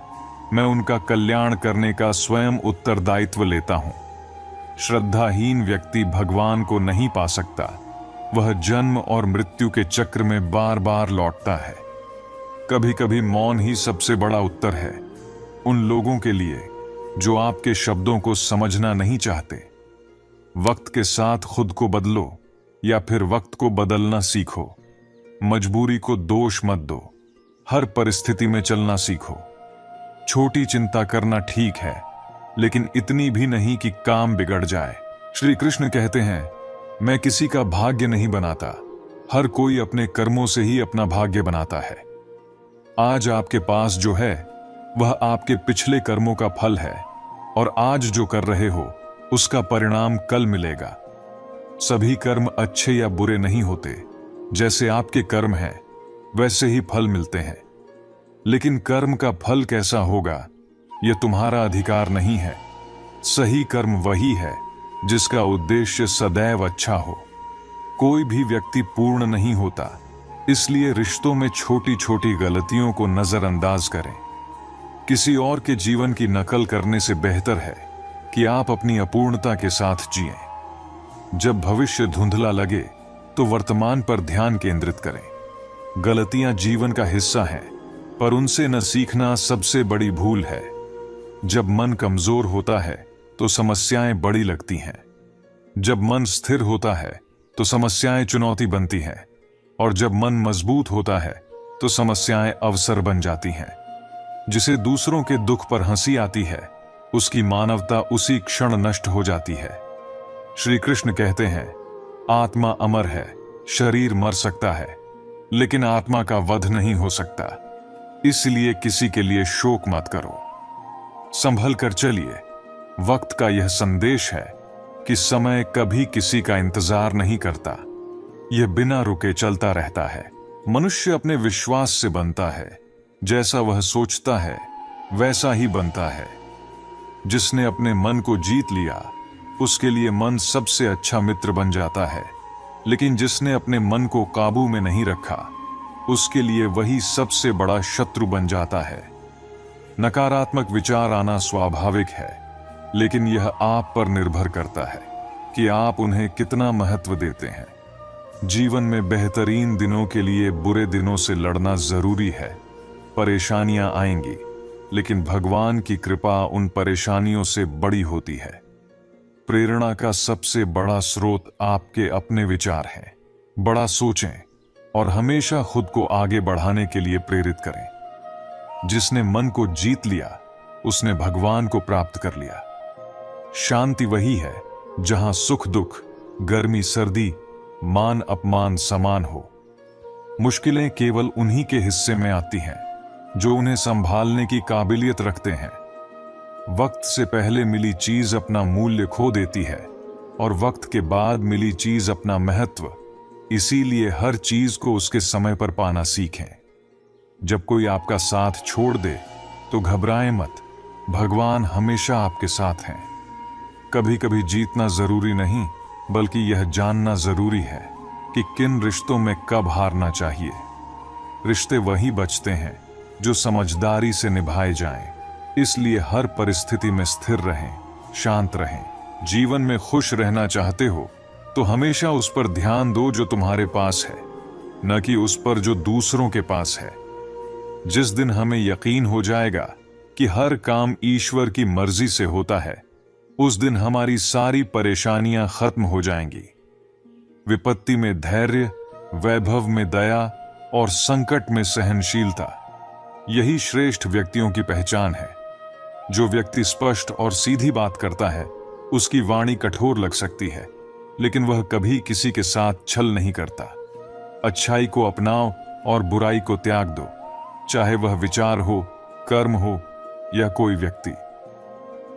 मैं उनका कल्याण करने का स्वयं उत्तरदायित्व लेता हूं। श्रद्धाहीन व्यक्ति भगवान को नहीं पा सकता। वह जन्म और मृत्यु के चक्र में बार बार लौटता है। कभी कभी मौन ही सबसे बड़ा उत्तर है उन लोगों के लिए जो आपके शब्दों को समझना नहीं चाहते। वक्त के साथ खुद को बदलो या फिर वक्त को बदलना सीखो। मजबूरी को दोष मत दो, हर परिस्थिति में चलना सीखो। छोटी चिंता करना ठीक है, लेकिन इतनी भी नहीं कि काम बिगड़ जाए। श्री कृष्ण कहते हैं, मैं किसी का भाग्य नहीं बनाता, हर कोई अपने कर्मों से ही अपना भाग्य बनाता है। आज आपके पास जो है वह आपके पिछले कर्मों का फल है, और आज जो कर रहे हो उसका परिणाम कल मिलेगा। सभी कर्म अच्छे या बुरे नहीं होते। जैसे आपके कर्म हैं वैसे ही फल मिलते हैं, लेकिन कर्म का फल कैसा होगा यह तुम्हारा अधिकार नहीं है। सही कर्म वही है जिसका उद्देश्य सदैव अच्छा हो। कोई भी व्यक्ति पूर्ण नहीं होता, इसलिए रिश्तों में छोटी छोटी गलतियों को नजरअंदाज करें। किसी और के जीवन की नकल करने से बेहतर है कि आप अपनी अपूर्णता के साथ जिएं। जब भविष्य धुंधला लगे तो वर्तमान पर ध्यान केंद्रित करें। गलतियां जीवन का हिस्सा हैं, पर उनसे न सीखना सबसे बड़ी भूल है। जब मन कमजोर होता है तो समस्याएं बड़ी लगती हैं। जब मन स्थिर होता है तो समस्याएं चुनौती बनती हैं, और जब मन मजबूत होता है तो समस्याएं अवसर बन जाती हैं। जिसे दूसरों के दुख पर हंसी आती है, उसकी मानवता उसी क्षण नष्ट हो जाती है। श्री कृष्ण कहते हैं, आत्मा अमर है, शरीर मर सकता है, लेकिन आत्मा का वध नहीं हो सकता। इसलिए किसी के लिए शोक मत करो, संभल कर चलिए। वक्त का यह संदेश है कि समय कभी किसी का इंतजार नहीं करता, यह बिना रुके चलता रहता है। मनुष्य अपने विश्वास से बनता है, जैसा वह सोचता है वैसा ही बनता है। जिसने अपने मन को जीत लिया उसके लिए मन सबसे अच्छा मित्र बन जाता है, लेकिन जिसने अपने मन को काबू में नहीं रखा उसके लिए वही सबसे बड़ा शत्रु बन जाता है। नकारात्मक विचार आना स्वाभाविक है, लेकिन यह आप पर निर्भर करता है कि आप उन्हें कितना महत्व देते हैं। जीवन में बेहतरीन दिनों के लिए बुरे दिनों से लड़ना जरूरी है। परेशानियां आएंगी, लेकिन भगवान की कृपा उन परेशानियों से बड़ी होती है। प्रेरणा का सबसे बड़ा स्रोत आपके अपने विचार हैं। बड़ा सोचें और हमेशा खुद को आगे बढ़ाने के लिए प्रेरित करें। जिसने मन को जीत लिया उसने भगवान को प्राप्त कर लिया। शांति वही है जहां सुख दुख, गर्मी सर्दी, मान अपमान समान हो। मुश्किलें केवल उन्हीं के हिस्से में आती हैं जो उन्हें संभालने की काबिलियत रखते हैं। वक्त से पहले मिली चीज अपना मूल्य खो देती है, और वक्त के बाद मिली चीज अपना महत्व। इसीलिए हर चीज को उसके समय पर पाना सीखें। जब कोई आपका साथ छोड़ दे तो घबराएं मत, भगवान हमेशा आपके साथ हैं। कभी कभी जीतना जरूरी नहीं, बल्कि यह जानना जरूरी है कि किन रिश्तों में कब हारना चाहिए। रिश्ते वही बचते हैं जो समझदारी से निभाए जाएं। इसलिए हर परिस्थिति में स्थिर रहें, शांत रहें। जीवन में खुश रहना चाहते हो तो हमेशा उस पर ध्यान दो जो तुम्हारे पास है, न कि उस पर जो दूसरों के पास है। जिस दिन हमें यकीन हो जाएगा कि हर काम ईश्वर की मर्जी से होता है, उस दिन हमारी सारी परेशानियां खत्म हो जाएंगी। विपत्ति में धैर्य, वैभव में दया और संकट में सहनशीलता, यही श्रेष्ठ व्यक्तियों की पहचान है। जो व्यक्ति स्पष्ट और सीधी बात करता है उसकी वाणी कठोर लग सकती है, लेकिन वह कभी किसी के साथ छल नहीं करता। अच्छाई को अपनाओ और बुराई को त्याग दो, चाहे वह विचार हो, कर्म हो या कोई व्यक्ति।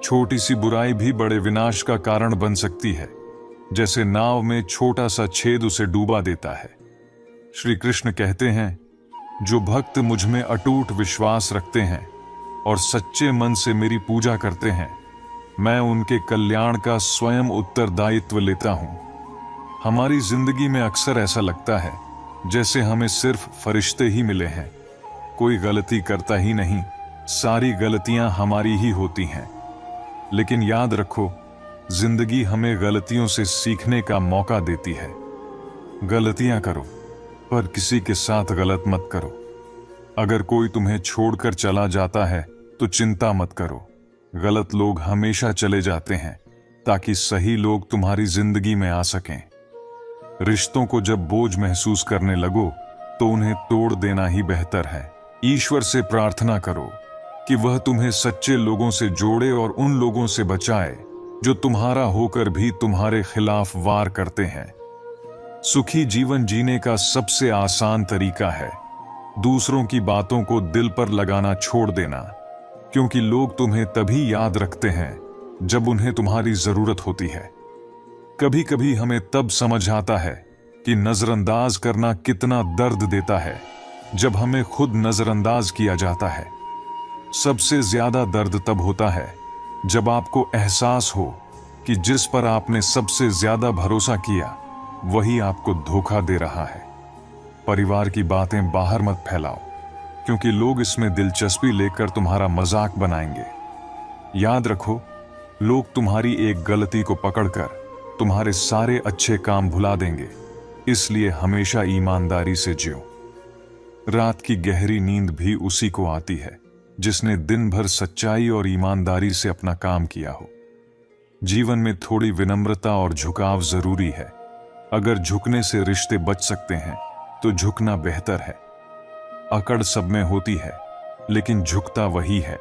छोटी सी बुराई भी बड़े विनाश का कारण बन सकती है। जैसे नाव में छोटा सा छेद उसे डूबा देता है। श्री कृष्ण कहते हैं, जो भक्त मुझ में अटूट विश्वास रखते हैं और सच्चे मन से मेरी पूजा करते हैं, मैं उनके कल्याण का स्वयं उत्तरदायित्व लेता हूं। हमारी जिंदगी में अक्सर ऐसा लगता है जैसे हमें सिर्फ फरिश्ते ही मिले हैं। कोई गलती करता ही नहीं, सारी गलतियां हमारी ही होती हैं। लेकिन याद रखो, जिंदगी हमें गलतियों से सीखने का मौका देती है। गलतियां करो, पर किसी के साथ गलत मत करो। अगर कोई तुम्हें छोड़कर चला जाता है तो चिंता मत करो। गलत लोग हमेशा चले जाते हैं ताकि सही लोग तुम्हारी जिंदगी में आ सकें। रिश्तों को जब बोझ महसूस करने लगो तो उन्हें तोड़ देना ही बेहतर है। ईश्वर से प्रार्थना करो कि वह तुम्हें सच्चे लोगों से जोड़े और उन लोगों से बचाए जो तुम्हारा होकर भी तुम्हारे खिलाफ वार करते हैं। सुखी जीवन जीने का सबसे आसान तरीका है दूसरों की बातों को दिल पर लगाना छोड़ देना, क्योंकि लोग तुम्हें तभी याद रखते हैं जब उन्हें तुम्हारी जरूरत होती है। कभी कभी हमें तब समझ आता है कि नजरअंदाज करना कितना दर्द देता है जब हमें खुद नजरअंदाज किया जाता है। सबसे ज्यादा दर्द तब होता है जब आपको एहसास हो कि जिस पर आपने सबसे ज्यादा भरोसा किया वही आपको धोखा दे रहा है। परिवार की बातें बाहर मत फैलाओ, क्योंकि लोग इसमें दिलचस्पी लेकर तुम्हारा मजाक बनाएंगे। याद रखो, लोग तुम्हारी एक गलती को पकड़कर तुम्हारे सारे अच्छे काम भुला देंगे, इसलिए हमेशा ईमानदारी से जियो। रात की गहरी नींद भी उसी को आती है जिसने दिन भर सच्चाई और ईमानदारी से अपना काम किया हो। जीवन में थोड़ी विनम्रता और झुकाव जरूरी है। अगर झुकने से रिश्ते बच सकते हैं तो झुकना बेहतर है। अकड़ सब में होती है, लेकिन झुकता वही है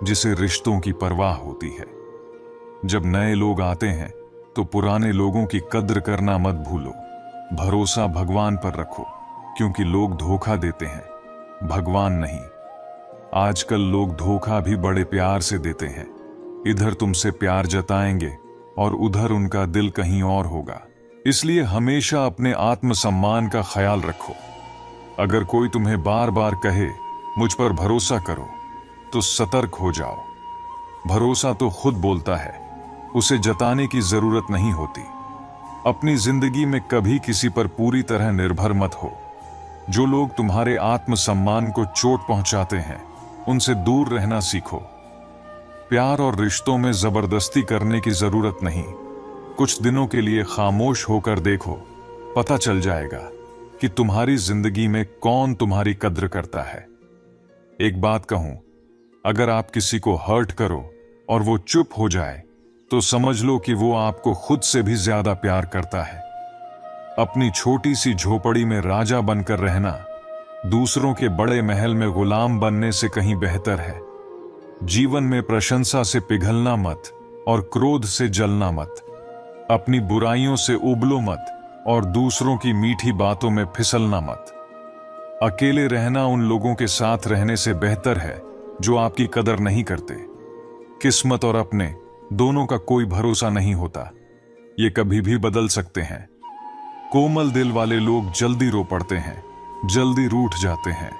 जिसे रिश्तों की परवाह होती है। जब नए लोग आते हैं तो पुराने लोगों की कद्र करना मत भूलो। भरोसा भगवान पर रखो, क्योंकि लोग धोखा देते हैं, भगवान नहीं। आजकल लोग धोखा भी बड़े प्यार से देते हैं। इधर तुमसे प्यार जताएंगे और उधर उनका दिल कहीं और होगा। इसलिए हमेशा अपने आत्मसम्मान का ख्याल रखो। अगर कोई तुम्हें बार बार कहे मुझ पर भरोसा करो, तो सतर्क हो जाओ। भरोसा तो खुद बोलता है, उसे जताने की जरूरत नहीं होती। अपनी जिंदगी में कभी किसी पर पूरी तरह निर्भर मत हो। जो लोग तुम्हारे आत्मसम्मान को चोट पहुंचाते हैं, उनसे दूर रहना सीखो। प्यार और रिश्तों में जबरदस्ती करने की जरूरत नहीं। कुछ दिनों के लिए खामोश होकर देखो, पता चल जाएगा कि तुम्हारी जिंदगी में कौन तुम्हारी कद्र करता है। एक बात कहूं, अगर आप किसी को हर्ट करो और वो चुप हो जाए तो समझ लो कि वो आपको खुद से भी ज्यादा प्यार करता है। अपनी छोटी सी झोपड़ी में राजा बनकर रहना दूसरों के बड़े महल में गुलाम बनने से कहीं बेहतर है। जीवन में प्रशंसा से पिघलना मत और क्रोध से जलना मत। अपनी बुराइयों से उबलो मत और दूसरों की मीठी बातों में फिसलना मत। अकेले रहना उन लोगों के साथ रहने से बेहतर है जो आपकी कदर नहीं करते। किस्मत और अपने दोनों का कोई भरोसा नहीं होता, ये कभी भी बदल सकते हैं। कोमल दिल वाले लोग जल्दी रो पड़ते हैं, जल्दी रूठ जाते हैं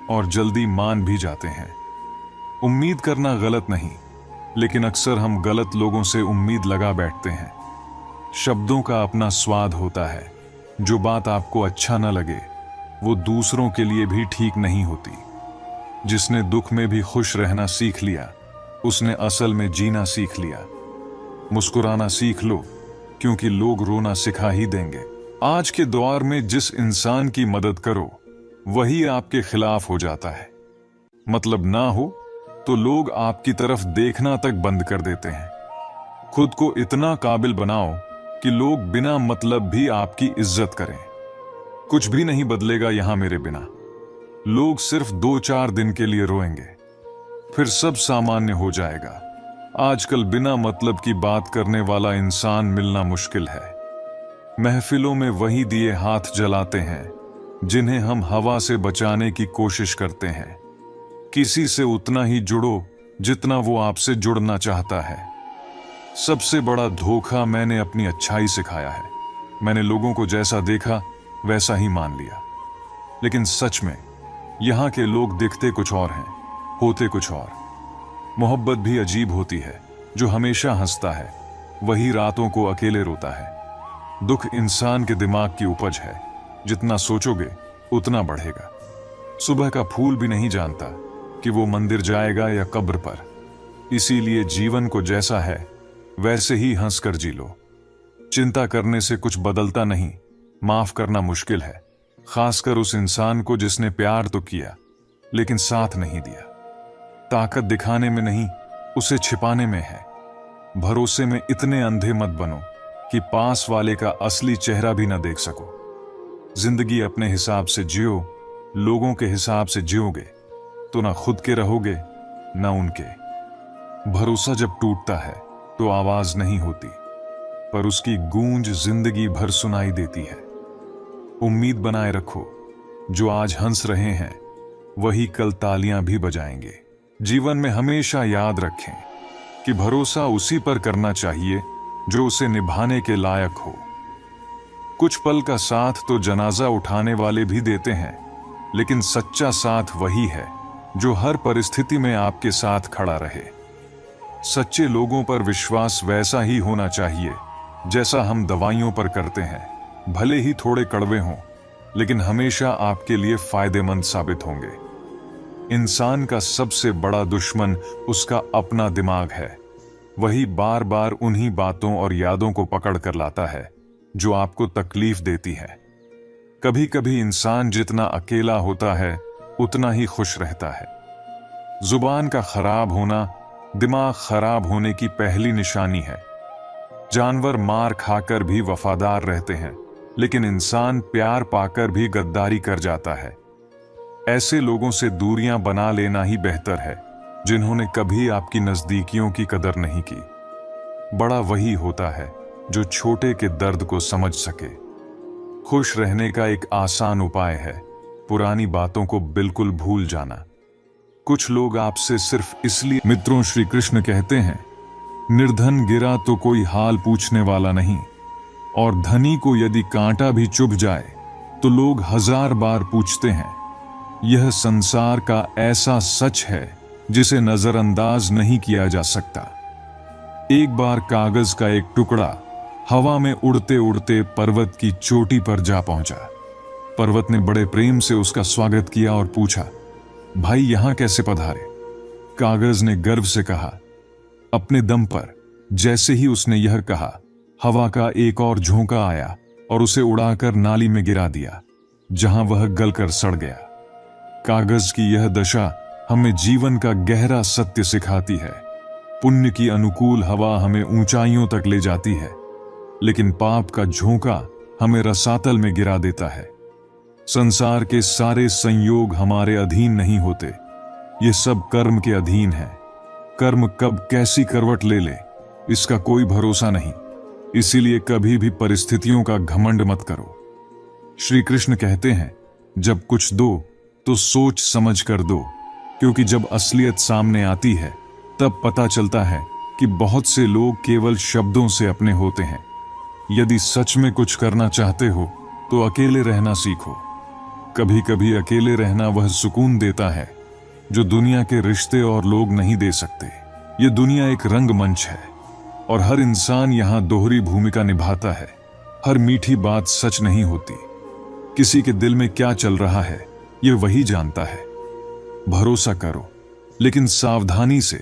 और जल्दी मान भी जाते हैं। उम्मीद करना गलत नहीं, लेकिन अक्सर हम गलत लोगों से उम्मीद लगा बैठते हैं। शब्दों का अपना स्वाद होता है। जो बात आपको अच्छा न लगे वो दूसरों के लिए भी ठीक नहीं होती। जिसने दुख में भी खुश रहना सीख लिया, उसने असल में जीना सीख लिया। मुस्कुराना सीख लो, क्योंकि लोग रोना सिखा ही देंगे। आज के दौर में जिस इंसान की मदद करो वही आपके खिलाफ हो जाता है। मतलब ना हो तो लोग आपकी तरफ देखना तक बंद कर देते हैं। खुद को इतना काबिल बनाओ कि लोग बिना मतलब भी आपकी इज्जत करें। कुछ भी नहीं बदलेगा यहां मेरे बिना। लोग सिर्फ 2-4 दिन के लिए रोएंगे, फिर सब सामान्य हो जाएगा। आजकल बिना मतलब की बात करने वाला इंसान मिलना मुश्किल है। महफिलों में वही दिए हाथ जलाते हैं जिन्हें हम हवा से बचाने की कोशिश करते हैं। किसी से उतना ही जुड़ो जितना वो आपसे जुड़ना चाहता है। सबसे बड़ा धोखा मैंने अपनी अच्छाई सिखाया है। मैंने लोगों को जैसा देखा वैसा ही मान लिया, लेकिन सच में यहाँ के लोग दिखते कुछ और हैं, होते कुछ और। मोहब्बत भी अजीब होती है। जो हमेशा हंसता है वही रातों को अकेले रोता है। दुख इंसान के दिमाग की उपज है, जितना सोचोगे उतना बढ़ेगा। सुबह का फूल भी नहीं जानता कि वो मंदिर जाएगा या कब्र पर। इसीलिए जीवन को जैसा है वैसे ही हंसकर जी लो। चिंता करने से कुछ बदलता नहीं, माफ करना मुश्किल है, खासकर उस इंसान को जिसने प्यार तो किया लेकिन साथ नहीं दिया। ताकत दिखाने में नहीं, उसे छिपाने में है। भरोसे में इतने अंधे मत बनो कि पास वाले का असली चेहरा भी ना देख सको। जिंदगी अपने हिसाब से जियो, लोगों के हिसाब से जियोगे तो ना खुद के रहोगे ना उनके। भरोसा जब टूटता है तो आवाज नहीं होती, पर उसकी गूंज जिंदगी भर सुनाई देती है। उम्मीद बनाए रखो, जो आज हंस रहे हैं वही कल तालियां भी बजाएंगे। जीवन में हमेशा याद रखें कि भरोसा उसी पर करना चाहिए जो उसे निभाने के लायक हो। कुछ पल का साथ तो जनाजा उठाने वाले भी देते हैं, लेकिन सच्चा साथ वही है जो हर परिस्थिति में आपके साथ खड़ा रहे। सच्चे लोगों पर विश्वास वैसा ही होना चाहिए जैसा हम दवाइयों पर करते हैं। भले ही थोड़े कड़वे हों, लेकिन हमेशा आपके लिए फायदेमंद साबित होंगे। इंसान का सबसे बड़ा दुश्मन उसका अपना दिमाग है। वही बार बार उन्हीं बातों और यादों को पकड़ कर लाता है जो आपको तकलीफ देती है। कभी कभी इंसान जितना अकेला होता है उतना ही खुश रहता है। जुबान का खराब होना दिमाग खराब होने की पहली निशानी है। जानवर मार खाकर भी वफादार रहते हैं, लेकिन इंसान प्यार पाकर भी गद्दारी कर जाता है। ऐसे लोगों से दूरियां बना लेना ही बेहतर है, जिन्होंने कभी आपकी नजदीकियों की कदर नहीं की। बड़ा वही होता है जो छोटे के दर्द को समझ सके। खुश रहने का एक आसान उपाय है पुरानी बातों को बिल्कुल भूल जाना। कुछ लोग आपसे सिर्फ इसलिए मित्रों, श्री कृष्ण कहते हैं, निर्धन गिरा तो कोई हाल पूछने वाला नहीं, और धनी को यदि कांटा भी चुभ जाए तो लोग 1000 बार पूछते हैं। यह संसार का ऐसा सच है जिसे नजरअंदाज नहीं किया जा सकता। एक बार कागज का एक टुकड़ा हवा में उड़ते उड़ते पर्वत की चोटी पर जा पहुंचा। पर्वत ने बड़े प्रेम से उसका स्वागत किया और पूछा, भाई यहां कैसे पधारे? कागज ने गर्व से कहा, अपने दम पर। जैसे ही उसने यह कहा, हवा का एक और झोंका आया और उसे उड़ाकर नाली में गिरा दिया, जहां वह गलकर सड़ गया। कागज की यह दशा हमें जीवन का गहरा सत्य सिखाती है। पुण्य की अनुकूल हवा हमें ऊंचाइयों तक ले जाती है, लेकिन पाप का झोंका हमें रसातल में गिरा देता है। संसार के सारे संयोग हमारे अधीन नहीं होते, ये सब कर्म के अधीन है। कर्म कब कैसी करवट ले ले इसका कोई भरोसा नहीं, इसीलिए कभी भी परिस्थितियों का घमंड मत करो। श्री कृष्ण कहते हैं, जब कुछ दो तो सोच समझ कर दो, क्योंकि जब असलियत सामने आती है तब पता चलता है कि बहुत से लोग केवल शब्दों से अपने होते हैं। यदि सच में कुछ करना चाहते हो तो अकेले रहना सीखो। कभी कभी अकेले रहना वह सुकून देता है जो दुनिया के रिश्ते और लोग नहीं दे सकते। ये दुनिया एक रंगमंच है और हर इंसान यहां दोहरी भूमिका निभाता है। हर मीठी बात सच नहीं होती। किसी के दिल में क्या चल रहा है ये वही जानता है। भरोसा करो, लेकिन सावधानी से,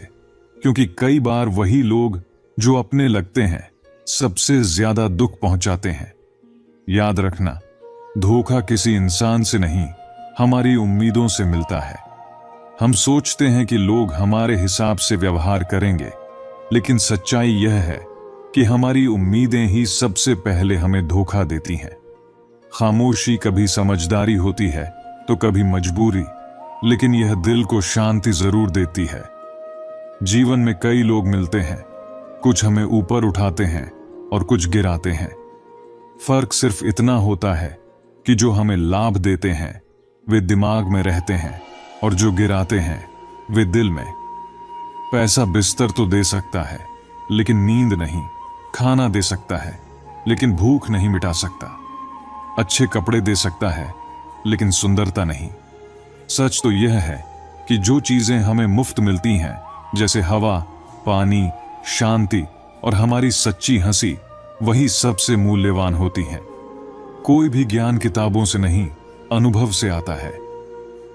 क्योंकि कई बार वही लोग जो अपने लगते हैं सबसे ज्यादा दुख पहुंचाते हैं। याद रखना, धोखा किसी इंसान से नहीं, हमारी उम्मीदों से मिलता है। हम सोचते हैं कि लोग हमारे हिसाब से व्यवहार करेंगे, लेकिन सच्चाई यह है कि हमारी उम्मीदें ही सबसे पहले हमें धोखा देती हैं। खामोशी कभी समझदारी होती है तो कभी मजबूरी, लेकिन यह दिल को शांति जरूर देती है। जीवन में कई लोग मिलते हैं, कुछ हमें ऊपर उठाते हैं और कुछ गिराते हैं। फर्क सिर्फ इतना होता है कि जो हमें लाभ देते हैं वे दिमाग में रहते हैं और जो गिराते हैं वे दिल में। पैसा बिस्तर तो दे सकता है लेकिन नींद नहीं, खाना दे सकता है लेकिन भूख नहीं मिटा सकता, अच्छे कपड़े दे सकता है लेकिन सुंदरता नहीं। सच तो यह है कि जो चीजें हमें मुफ्त मिलती हैं, जैसे हवा, पानी, शांति और हमारी सच्ची हंसी, वही सबसे मूल्यवान होती हैं। कोई भी ज्ञान किताबों से नहीं, अनुभव से आता है।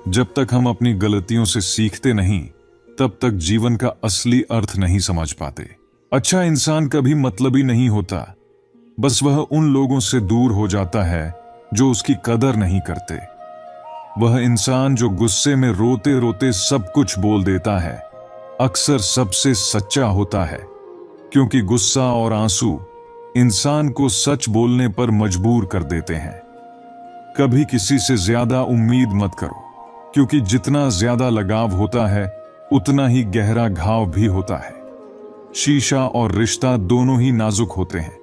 जब तक हम अपनी गलतियों से सीखते नहीं, तब तक जीवन का असली अर्थ नहीं समझ पाते। अच्छा इंसान कभी मतलबी नहीं होता, बस वह उन लोगों से दूर हो जाता है जो उसकी कदर नहीं करते। वह इंसान जो गुस्से में रोते रोते सब कुछ बोल देता है, अक्सर सबसे सच्चा होता है, क्योंकि गुस्सा और आंसू इंसान को सच बोलने पर मजबूर कर देते हैं। कभी किसी से ज्यादा उम्मीद मत करो, क्योंकि जितना ज्यादा लगाव होता है उतना ही गहरा घाव भी होता है। शीशा और रिश्ता दोनों ही नाजुक होते हैं,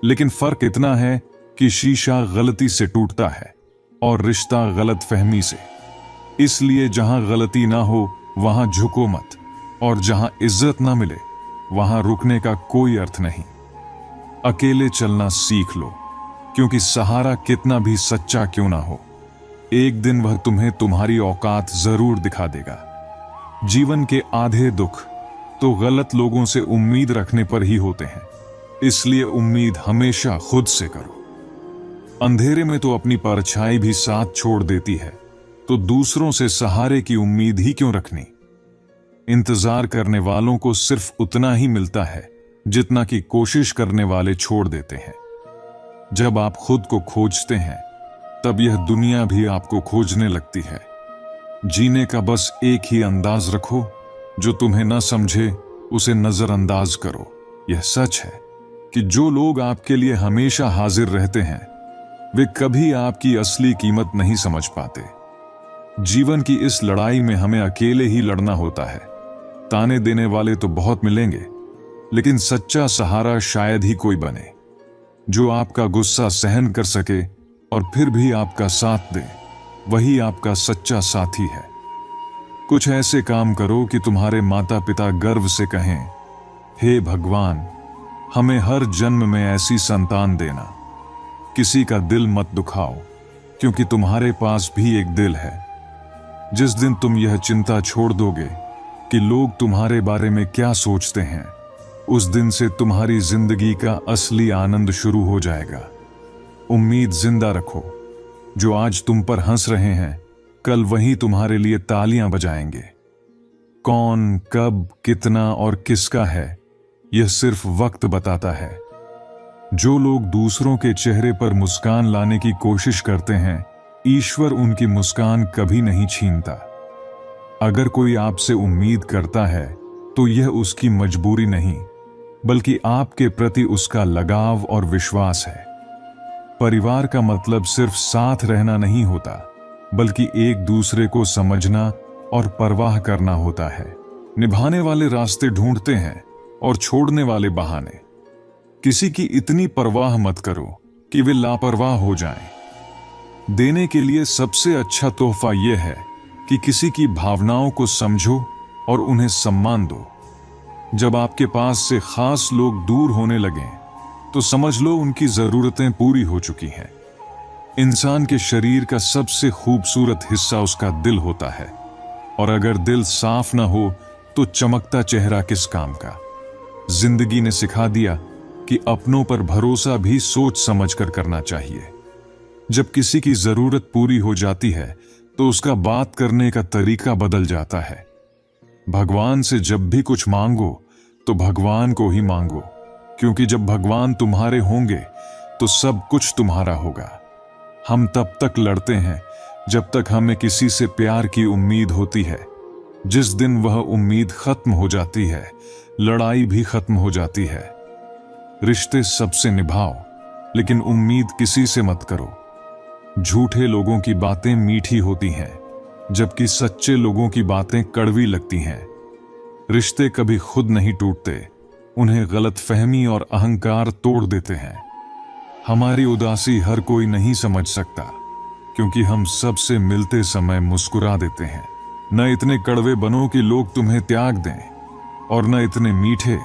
लेकिन फर्क इतना है कि शीशा गलती से टूटता है और रिश्ता गलतफहमी से। इसलिए जहां गलती ना हो वहां झुको मत, और जहां इज्जत ना मिले वहां रुकने का कोई अर्थ नहीं। अकेले चलना सीख लो, क्योंकि सहारा कितना भी सच्चा क्यों ना हो, एक दिन वह तुम्हें तुम्हारी औकात जरूर दिखा देगा। जीवन के आधे दुख तो गलत लोगों से उम्मीद रखने पर ही होते हैं, इसलिए उम्मीद हमेशा खुद से करो। अंधेरे में तो अपनी परछाई भी साथ छोड़ देती है, तो दूसरों से सहारे की उम्मीद ही क्यों रखनी। इंतजार करने वालों को सिर्फ उतना ही मिलता है जितना कि कोशिश करने वाले छोड़ देते हैं। जब आप खुद को खोजते हैं, तब यह दुनिया भी आपको खोजने लगती है। जीने का बस एक ही अंदाज रखो, जो तुम्हें न समझे उसे नजरअंदाज करो। यह सच है कि जो लोग आपके लिए हमेशा हाजिर रहते हैं, वे कभी आपकी असली कीमत नहीं समझ पाते। जीवन की इस लड़ाई में हमें अकेले ही लड़ना होता है। ताने देने वाले तो बहुत मिलेंगे, लेकिन सच्चा सहारा शायद ही कोई बने, जो आपका गुस्सा सहन कर सके और फिर भी आपका साथ दे। वही आपका सच्चा साथी है। कुछ ऐसे काम करो कि तुम्हारे माता पिता गर्व से कहें, हे भगवान, हमें हर जन्म में ऐसी संतान देना। किसी का दिल मत दुखाओ, क्योंकि तुम्हारे पास भी एक दिल है। जिस दिन तुम यह चिंता छोड़ दोगे कि लोग तुम्हारे बारे में क्या सोचते हैं, उस दिन से तुम्हारी जिंदगी का असली आनंद शुरू हो जाएगा। उम्मीद जिंदा रखो। जो आज तुम पर हंस रहे हैं, कल वही तुम्हारे लिए तालियां बजाएंगे। कौन, कब, कितना और किसका है, यह सिर्फ वक्त बताता है। जो लोग दूसरों के चेहरे पर मुस्कान लाने की कोशिश करते हैं, ईश्वर उनकी मुस्कान कभी नहीं छीनता। अगर कोई आपसे उम्मीद करता है, तो यह उसकी मजबूरी नहीं, बल्कि आपके प्रति उसका लगाव और विश्वास है। परिवार का मतलब सिर्फ साथ रहना नहीं होता, बल्कि एक दूसरे को समझना और परवाह करना होता है। निभाने वाले रास्ते ढूंढते हैं और छोड़ने वाले बहाने। किसी की इतनी परवाह मत करो कि वे लापरवाह हो जाएं। देने के लिए सबसे अच्छा तोहफा यह है कि किसी की भावनाओं को समझो और उन्हें सम्मान दो। जब आपके पास से खास लोग दूर होने लगें, तो समझ लो उनकी जरूरतें पूरी हो चुकी हैं। इंसान के शरीर का सबसे खूबसूरत हिस्सा उसका दिल होता है, और अगर दिल साफ ना हो तो चमकता चेहरा किस काम का। जिंदगी ने सिखा दिया कि अपनों पर भरोसा भी सोच समझकर करना चाहिए। जब किसी की जरूरत पूरी हो जाती है, तो उसका बात करने का तरीका बदल जाता है। भगवान से जब भी कुछ मांगो, तो भगवान को ही मांगो, क्योंकि जब भगवान तुम्हारे होंगे तो सब कुछ तुम्हारा होगा। हम तब तक लड़ते हैं जब तक हमें किसी से प्यार की उम्मीद होती है। जिस दिन वह उम्मीद खत्म हो जाती है, लड़ाई भी खत्म हो जाती है। रिश्ते सबसे निभाओ, लेकिन उम्मीद किसी से मत करो। झूठे लोगों की बातें मीठी होती हैं, जबकि सच्चे लोगों की बातें कड़वी लगती हैं। रिश्ते कभी खुद नहीं टूटते, उन्हें गलतफहमी और अहंकार तोड़ देते हैं। हमारी उदासी हर कोई नहीं समझ सकता, क्योंकि हम सबसे मिलते समय मुस्कुरा देते हैं। न इतने कड़वे बनो कि लोग तुम्हें त्याग दें, और न इतने मीठे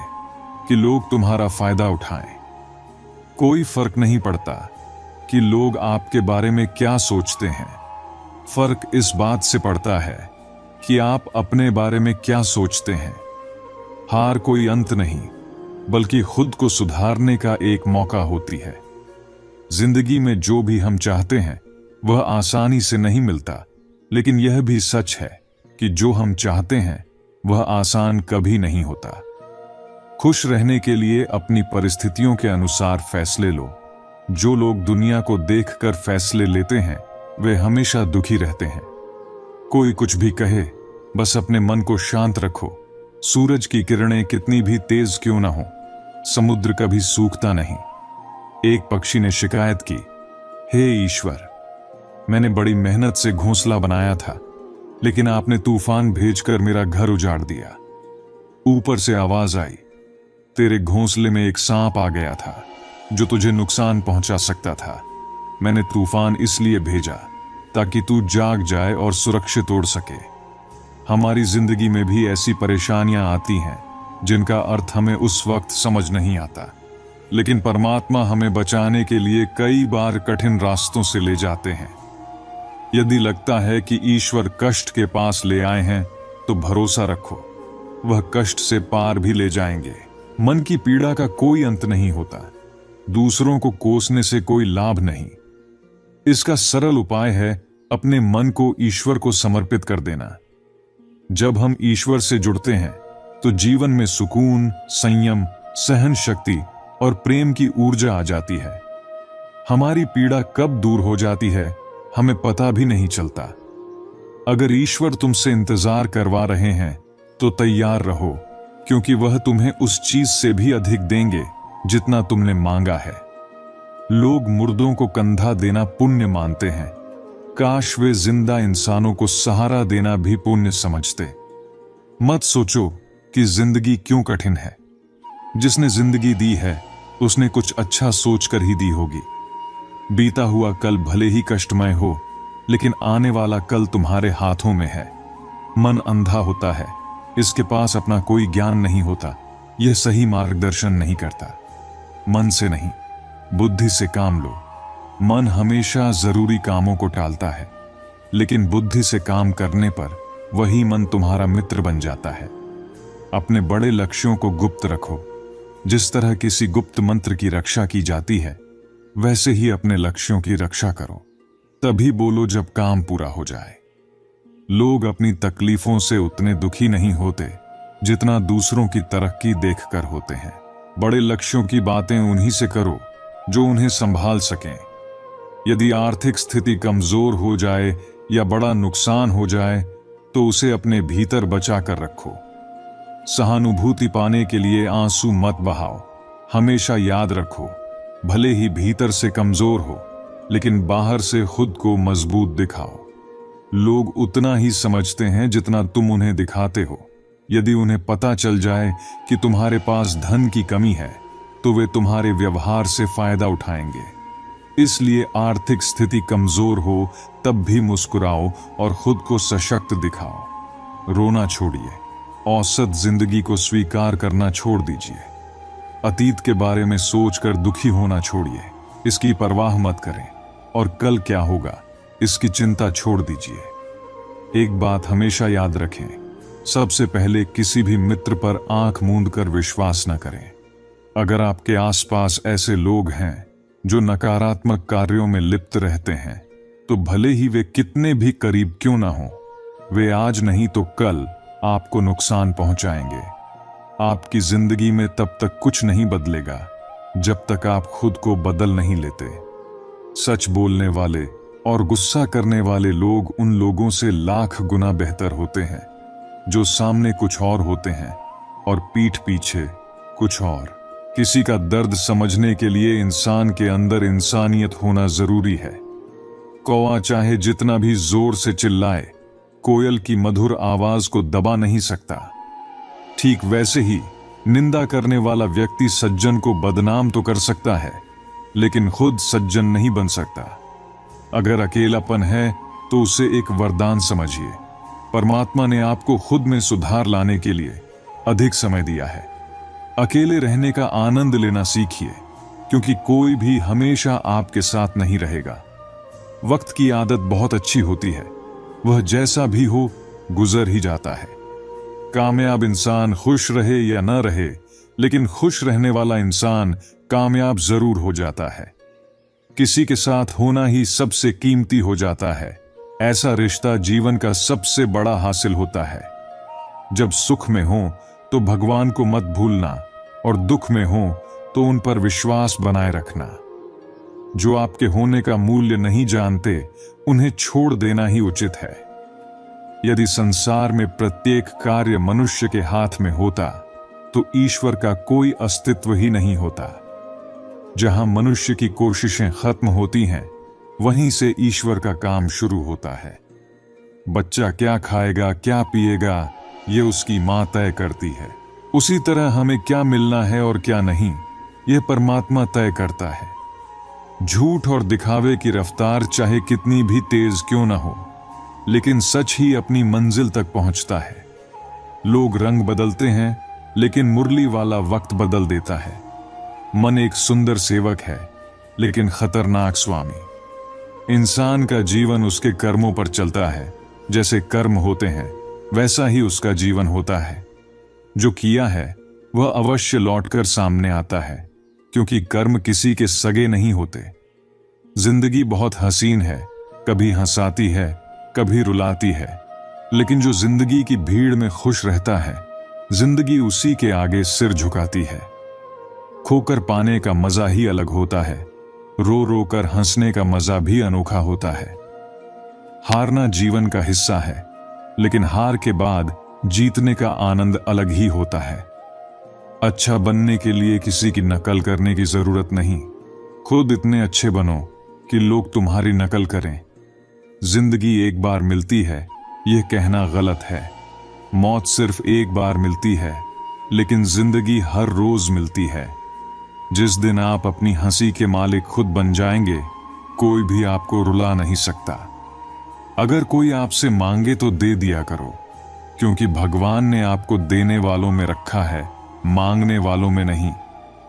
कि लोग तुम्हारा फायदा उठाएं। कोई फर्क नहीं पड़ता कि लोग आपके बारे में क्या सोचते हैं। फर्क इस बात से पड़ता है कि आप अपने बारे में क्या सोचते हैं। हार कोई अंत नहीं, बल्कि खुद को सुधारने का एक मौका होती है। जिंदगी में जो भी हम चाहते हैं वह आसानी से नहीं मिलता, लेकिन यह भी सच है कि जो हम चाहते हैं वह आसान कभी नहीं होता। खुश रहने के लिए अपनी परिस्थितियों के अनुसार फैसले लो। जो लोग दुनिया को देखकर फैसले लेते हैं वे हमेशा दुखी रहते हैं। कोई कुछ भी कहे, बस अपने मन को शांत रखो। सूरज की किरणें कितनी भी तेज क्यों ना हो, समुद्र कभी सूखता नहीं। एक पक्षी ने शिकायत की, हे ईश्वर, मैंने बड़ी मेहनत से घोंसला बनाया था, लेकिन आपने तूफान भेजकर मेरा घर उजाड़ दिया। ऊपर से आवाज आई, तेरे घोंसले में एक सांप आ गया था जो तुझे नुकसान पहुंचा सकता था। मैंने तूफान इसलिए भेजा ताकि तू जाग जाए और सुरक्षित उड़ सके। हमारी जिंदगी में भी ऐसी परेशानियां आती हैं जिनका अर्थ हमें उस वक्त समझ नहीं आता, लेकिन परमात्मा हमें बचाने के लिए कई बार कठिन रास्तों से ले जाते हैं। यदि लगता है कि ईश्वर कष्ट के पास ले आए हैं तो भरोसा रखो, वह कष्ट से पार भी ले जाएंगे। मन की पीड़ा का कोई अंत नहीं होता, दूसरों को कोसने से कोई लाभ नहीं। इसका सरल उपाय है अपने मन को ईश्वर को समर्पित कर देना। जब हम ईश्वर से जुड़ते हैं तो जीवन में सुकून, संयम, सहन शक्ति और प्रेम की ऊर्जा आ जाती है। हमारी पीड़ा कब दूर हो जाती है हमें पता भी नहीं चलता। अगर ईश्वर तुमसे इंतजार करवा रहे हैं तो तैयार रहो, क्योंकि वह तुम्हें उस चीज से भी अधिक देंगे जितना तुमने मांगा है। लोग मुर्दों को कंधा देना पुण्य मानते हैं, काश वे जिंदा इंसानों को सहारा देना भी पुण्य समझते। मत सोचो कि जिंदगी क्यों कठिन है। जिसने जिंदगी दी है उसने कुछ अच्छा सोचकर ही दी होगी। बीता हुआ कल भले ही कष्टमय हो, लेकिन आने वाला कल तुम्हारे हाथों में है। मन अंधा होता है, इसके पास अपना कोई ज्ञान नहीं होता, यह सही मार्गदर्शन नहीं करता। मन से नहीं, बुद्धि से काम लो। मन हमेशा जरूरी कामों को टालता है, लेकिन बुद्धि से काम करने पर वही मन तुम्हारा मित्र बन जाता है। अपने बड़े लक्ष्यों को गुप्त रखो। जिस तरह किसी गुप्त मंत्र की रक्षा की जाती है, वैसे ही अपने लक्ष्यों की रक्षा करो। तभी बोलो जब काम पूरा हो जाए। लोग अपनी तकलीफों से उतने दुखी नहीं होते जितना दूसरों की तरक्की देखकर होते हैं। बड़े लक्ष्यों की बातें उन्हीं से करो जो उन्हें संभाल सकें। यदि आर्थिक स्थिति कमजोर हो जाए या बड़ा नुकसान हो जाए तो उसे अपने भीतर बचा कर रखो। सहानुभूति पाने के लिए आंसू मत बहाओ। हमेशा याद रखो, भले ही भीतर से कमजोर हो, लेकिन बाहर से खुद को मजबूत दिखाओ। लोग उतना ही समझते हैं जितना तुम उन्हें दिखाते हो। यदि उन्हें पता चल जाए कि तुम्हारे पास धन की कमी है तो वे तुम्हारे व्यवहार से फायदा उठाएंगे। इसलिए आर्थिक स्थिति कमजोर हो तब भी मुस्कुराओ और खुद को सशक्त दिखाओ। रोना छोड़िए, औसत जिंदगी को स्वीकार करना छोड़ दीजिए। अतीत के बारे में सोचकर दुखी होना छोड़िए, इसकी परवाह मत करें। और कल क्या होगा इसकी चिंता छोड़ दीजिए। एक बात हमेशा याद रखें, सबसे पहले किसी भी मित्र पर आंख मूंद कर विश्वास न करें। अगर आपके आसपास ऐसे लोग हैं जो नकारात्मक कार्यों में लिप्त रहते हैं, तो भले ही वे कितने भी करीब क्यों ना हो, वे आज नहीं तो कल आपको नुकसान पहुंचाएंगे। आपकी जिंदगी में तब तक कुछ नहीं बदलेगा जब तक आप खुद को बदल नहीं लेते। सच बोलने वाले और गुस्सा करने वाले लोग उन लोगों से लाख गुना बेहतर होते हैं जो सामने कुछ और होते हैं और पीठ पीछे कुछ और। किसी का दर्द समझने के लिए इंसान के अंदर इंसानियत होना जरूरी है। कौवा चाहे जितना भी जोर से चिल्लाए, कोयल की मधुर आवाज को दबा नहीं सकता। ठीक वैसे ही निंदा करने वाला व्यक्ति सज्जन को बदनाम तो कर सकता है, लेकिन खुद सज्जन नहीं बन सकता। अगर अकेलापन है तो उसे एक वरदान समझिए। परमात्मा ने आपको खुद में सुधार लाने के लिए अधिक समय दिया है। अकेले रहने का आनंद लेना सीखिए, क्योंकि कोई भी हमेशा आपके साथ नहीं रहेगा। वक्त की आदत बहुत अच्छी होती है, वह जैसा भी हो गुजर ही जाता है। कामयाब इंसान खुश रहे या न रहे, लेकिन खुश रहने वाला इंसान कामयाब जरूर हो जाता है। किसी के साथ होना ही सबसे कीमती हो जाता है। ऐसा रिश्ता जीवन का सबसे बड़ा हासिल होता है। जब सुख में हो तो भगवान को मत भूलना, और दुख में हो तो उन पर विश्वास बनाए रखना। जो आपके होने का मूल्य नहीं जानते, उन्हें छोड़ देना ही उचित है। यदि संसार में प्रत्येक कार्य मनुष्य के हाथ में होता, तो ईश्वर का कोई अस्तित्व ही नहीं होता। जहां मनुष्य की कोशिशें खत्म होती हैं, वहीं से ईश्वर का काम शुरू होता है। बच्चा क्या खाएगा, क्या पिएगा, ये उसकी मां तय करती है। उसी तरह हमें क्या मिलना है और क्या नहीं, यह परमात्मा तय करता है। झूठ और दिखावे की रफ्तार चाहे कितनी भी तेज क्यों ना हो, लेकिन सच ही अपनी मंजिल तक पहुंचता है। लोग रंग बदलते हैं, लेकिन मुरली वाला वक्त बदल देता है। मन एक सुंदर सेवक है, लेकिन खतरनाक स्वामी। इंसान का जीवन उसके कर्मों पर चलता है। जैसे कर्म होते हैं, वैसा ही उसका जीवन होता है। जो किया है वह अवश्य लौटकर सामने आता है, क्योंकि कर्म किसी के सगे नहीं होते। जिंदगी बहुत हसीन है, कभी हंसाती है, कभी रुलाती है, लेकिन जो जिंदगी की भीड़ में खुश रहता है, जिंदगी उसी के आगे सिर झुकाती है। खोकर पाने का मजा ही अलग होता है, रो रो कर हंसने का मजा भी अनोखा होता है। हारना जीवन का हिस्सा है, लेकिन हार के बाद जीतने का आनंद अलग ही होता है। अच्छा बनने के लिए किसी की नकल करने की जरूरत नहीं। खुद इतने अच्छे बनो कि लोग तुम्हारी नकल करें। जिंदगी एक बार मिलती है, यह कहना गलत है। मौत सिर्फ एक बार मिलती है, लेकिन जिंदगी हर रोज मिलती है। जिस दिन आप अपनी हंसी के मालिक खुद बन जाएंगे, कोई भी आपको रुला नहीं सकता। अगर कोई आपसे मांगे तो दे दिया करो, क्योंकि भगवान ने आपको देने वालों में रखा है, मांगने वालों में नहीं।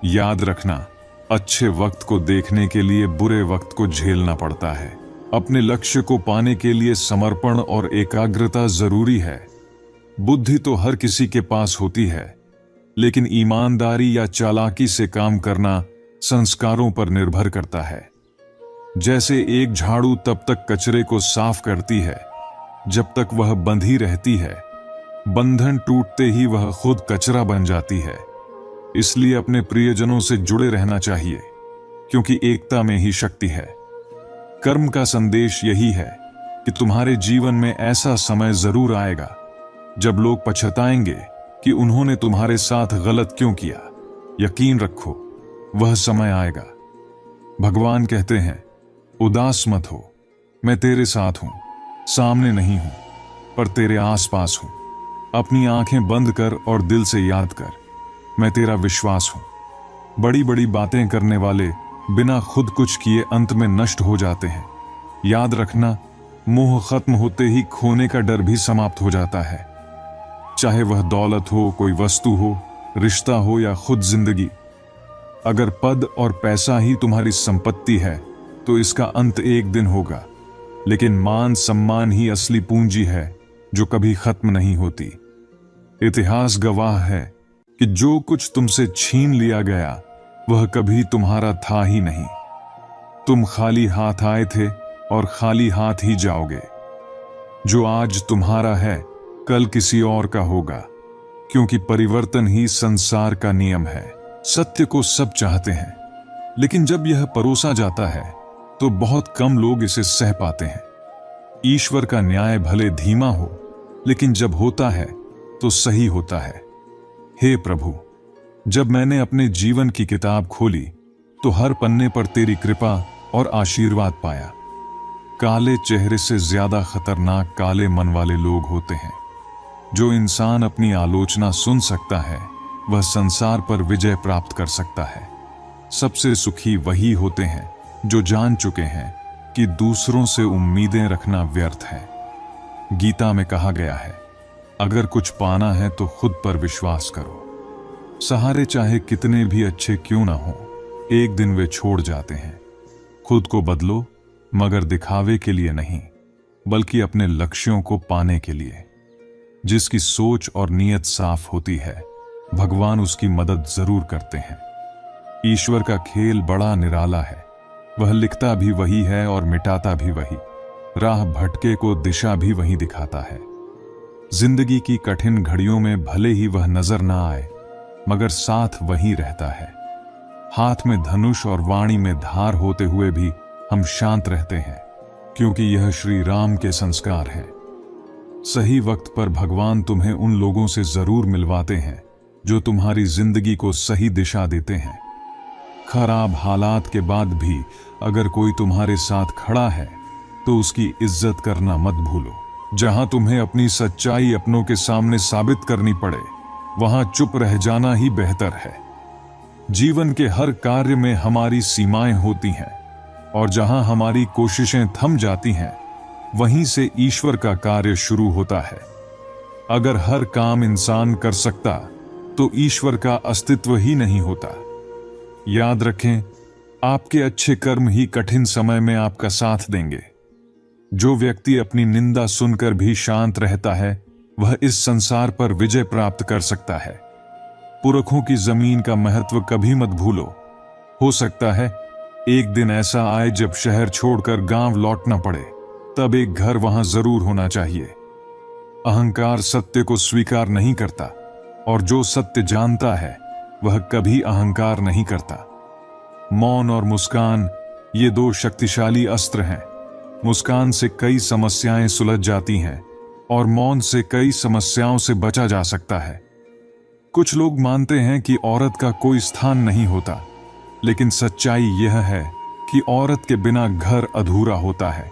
याद रखना, अच्छे वक्त को देखने के लिए बुरे वक्त को झेलना पड़ता है। अपने लक्ष्य को पाने के लिए समर्पण और एकाग्रता जरूरी है। बुद्धि तो हर किसी के पास होती है, लेकिन ईमानदारी या चालाकी से काम करना संस्कारों पर निर्भर करता है। जैसे एक झाड़ू तब तक कचरे को साफ करती है जब तक वह बंधी रहती है, बंधन टूटते ही वह खुद कचरा बन जाती है। इसलिए अपने प्रियजनों से जुड़े रहना चाहिए, क्योंकि एकता में ही शक्ति है। कर्म का संदेश यही है कि तुम्हारे जीवन में ऐसा समय जरूर आएगा जब लोग पछताएंगे कि उन्होंने तुम्हारे साथ गलत क्यों किया। यकीन रखो, वह समय आएगा। भगवान कहते हैं, उदास मत हो, मैं तेरे साथ हूं, सामने नहीं हूं, पर तेरे आसपास हूं। अपनी आंखें बंद कर और दिल से याद कर, मैं तेरा विश्वास हूं। बड़ी बड़ी बातें करने वाले बिना खुद कुछ किए अंत में नष्ट हो जाते हैं। याद रखना, मोह खत्म होते ही खोने का डर भी समाप्त हो जाता है। चाहे वह दौलत हो, कोई वस्तु हो, रिश्ता हो या खुद जिंदगी। अगर पद और पैसा ही तुम्हारी संपत्ति है, तो इसका अंत एक दिन होगा। लेकिन मान सम्मान ही असली पूंजी है, जो कभी खत्म नहीं होती। इतिहास गवाह है कि जो कुछ तुमसे छीन लिया गया, वह कभी तुम्हारा था ही नहीं। तुम खाली हाथ आए थे और खाली हाथ ही जाओगे। जो आज तुम्हारा है, कल किसी और का होगा, क्योंकि परिवर्तन ही संसार का नियम है। सत्य को सब चाहते हैं, लेकिन जब यह परोसा जाता है तो बहुत कम लोग इसे सह पाते हैं। ईश्वर का न्याय भले धीमा हो, लेकिन जब होता है तो सही होता है। हे प्रभु, जब मैंने अपने जीवन की किताब खोली तो हर पन्ने पर तेरी कृपा और आशीर्वाद पाया। काले चेहरे से ज्यादा खतरनाक काले मन वाले लोग होते हैं। जो इंसान अपनी आलोचना सुन सकता है, वह संसार पर विजय प्राप्त कर सकता है। सबसे सुखी वही होते हैं जो जान चुके हैं कि दूसरों से उम्मीदें रखना व्यर्थ है। गीता में कहा गया है, अगर कुछ पाना है तो खुद पर विश्वास करो। सहारे चाहे कितने भी अच्छे क्यों ना हो, एक दिन वे छोड़ जाते हैं। खुद को बदलो, मगर दिखावे के लिए नहीं, बल्कि अपने लक्ष्यों को पाने के लिए। जिसकी सोच और नीयत साफ होती है, भगवान उसकी मदद जरूर करते हैं। ईश्वर का खेल बड़ा निराला है। वह लिखता भी वही है और मिटाता भी वही। राह भटके को दिशा भी वही दिखाता है। जिंदगी की कठिन घड़ियों में भले ही वह नजर ना आए, मगर साथ वही रहता है। हाथ में धनुष और वाणी में धार होते हुए भी हम शांत रहते हैं, क्योंकि यह श्री राम के संस्कार हैं। सही वक्त पर भगवान तुम्हें उन लोगों से जरूर मिलवाते हैं जो तुम्हारी जिंदगी को सही दिशा देते हैं। खराब हालात के बाद भी अगर कोई तुम्हारे साथ खड़ा है तो उसकी इज्जत करना मत भूलो। जहां तुम्हें अपनी सच्चाई अपनों के सामने साबित करनी पड़े, वहां चुप रह जाना ही बेहतर है। जीवन के हर कार्य में हमारी सीमाएं होती हैं, और जहां हमारी कोशिशें थम जाती हैं, वहीं से ईश्वर का कार्य शुरू होता है। अगर हर काम इंसान कर सकता तो ईश्वर का अस्तित्व ही नहीं होता। याद रखें, आपके अच्छे कर्म ही कठिन समय में आपका साथ देंगे। जो व्यक्ति अपनी निंदा सुनकर भी शांत रहता है, वह इस संसार पर विजय प्राप्त कर सकता है। पुरखों की जमीन का महत्व कभी मत भूलो। हो सकता है एक दिन ऐसा आए जब शहर छोड़कर गांव लौटना पड़े, तब एक घर वहां जरूर होना चाहिए। अहंकार सत्य को स्वीकार नहीं करता, और जो सत्य जानता है वह कभी अहंकार नहीं करता। मौन और मुस्कान, ये दो शक्तिशाली अस्त्र हैं। मुस्कान से कई समस्याएं सुलझ जाती हैं, और मौन से कई समस्याओं से बचा जा सकता है। कुछ लोग मानते हैं कि औरत का कोई स्थान नहीं होता, लेकिन सच्चाई यह है कि औरत के बिना घर अधूरा होता है।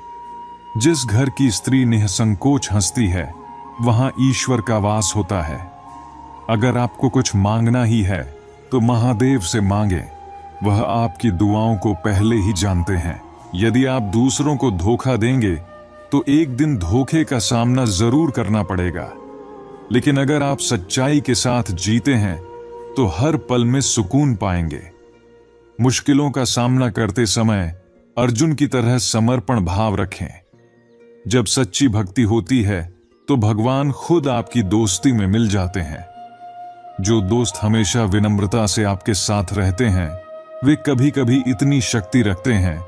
जिस घर की स्त्री निसंकोच हंसती है, वहां ईश्वर का वास होता है। अगर आपको कुछ मांगना ही है तो महादेव से मांगे, वह आपकी दुआओं को पहले ही जानते हैं। यदि आप दूसरों को धोखा देंगे तो एक दिन धोखे का सामना जरूर करना पड़ेगा, लेकिन अगर आप सच्चाई के साथ जीते हैं तो हर पल में सुकून पाएंगे। मुश्किलों का सामना करते समय अर्जुन की तरह समर्पण भाव रखें। जब सच्ची भक्ति होती है तो भगवान खुद आपकी दोस्ती में मिल जाते हैं। जो दोस्त हमेशा विनम्रता से आपके साथ रहते हैं, वे कभी कभी इतनी शक्ति रखते हैं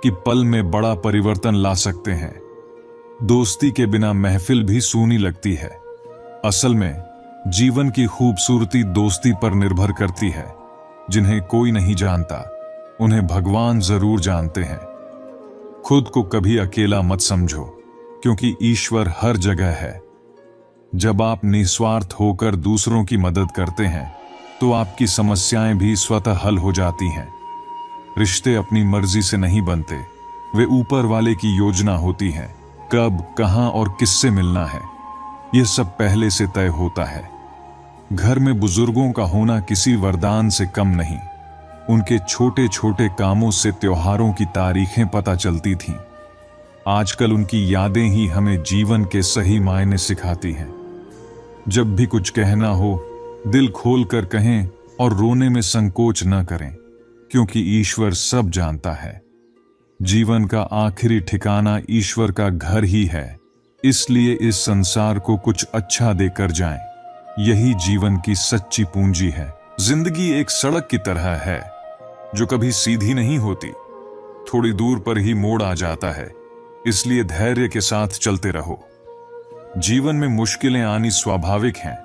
कि पल में बड़ा परिवर्तन ला सकते हैं। दोस्ती के बिना महफिल भी सूनी लगती है। असल में जीवन की खूबसूरती दोस्ती पर निर्भर करती है। जिन्हें कोई नहीं जानता, उन्हें भगवान जरूर जानते हैं। खुद को कभी अकेला मत समझो, क्योंकि ईश्वर हर जगह है। जब आप निस्वार्थ होकर दूसरों की मदद करते हैं तो आपकी समस्याएं भी स्वतः हल हो जाती हैं। रिश्ते अपनी मर्जी से नहीं बनते, वे ऊपर वाले की योजना होती है। कब, कहां और किससे मिलना है, यह सब पहले से तय होता है। घर में बुजुर्गों का होना किसी वरदान से कम नहीं। उनके छोटे छोटे कामों से त्योहारों की तारीखें पता चलती थीं। आजकल उनकी यादें ही हमें जीवन के सही मायने सिखाती हैं। जब भी कुछ कहना हो, दिल खोल कर कहें और रोने में संकोच न करें, क्योंकि ईश्वर सब जानता है। जीवन का आखिरी ठिकाना ईश्वर का घर ही है, इसलिए इस संसार को कुछ अच्छा देकर जाएं। यही जीवन की सच्ची पूंजी है। जिंदगी एक सड़क की तरह है जो कभी सीधी नहीं होती, थोड़ी दूर पर ही मोड़ आ जाता है। इसलिए धैर्य के साथ चलते रहो। जीवन में मुश्किलें आनी स्वाभाविक हैं,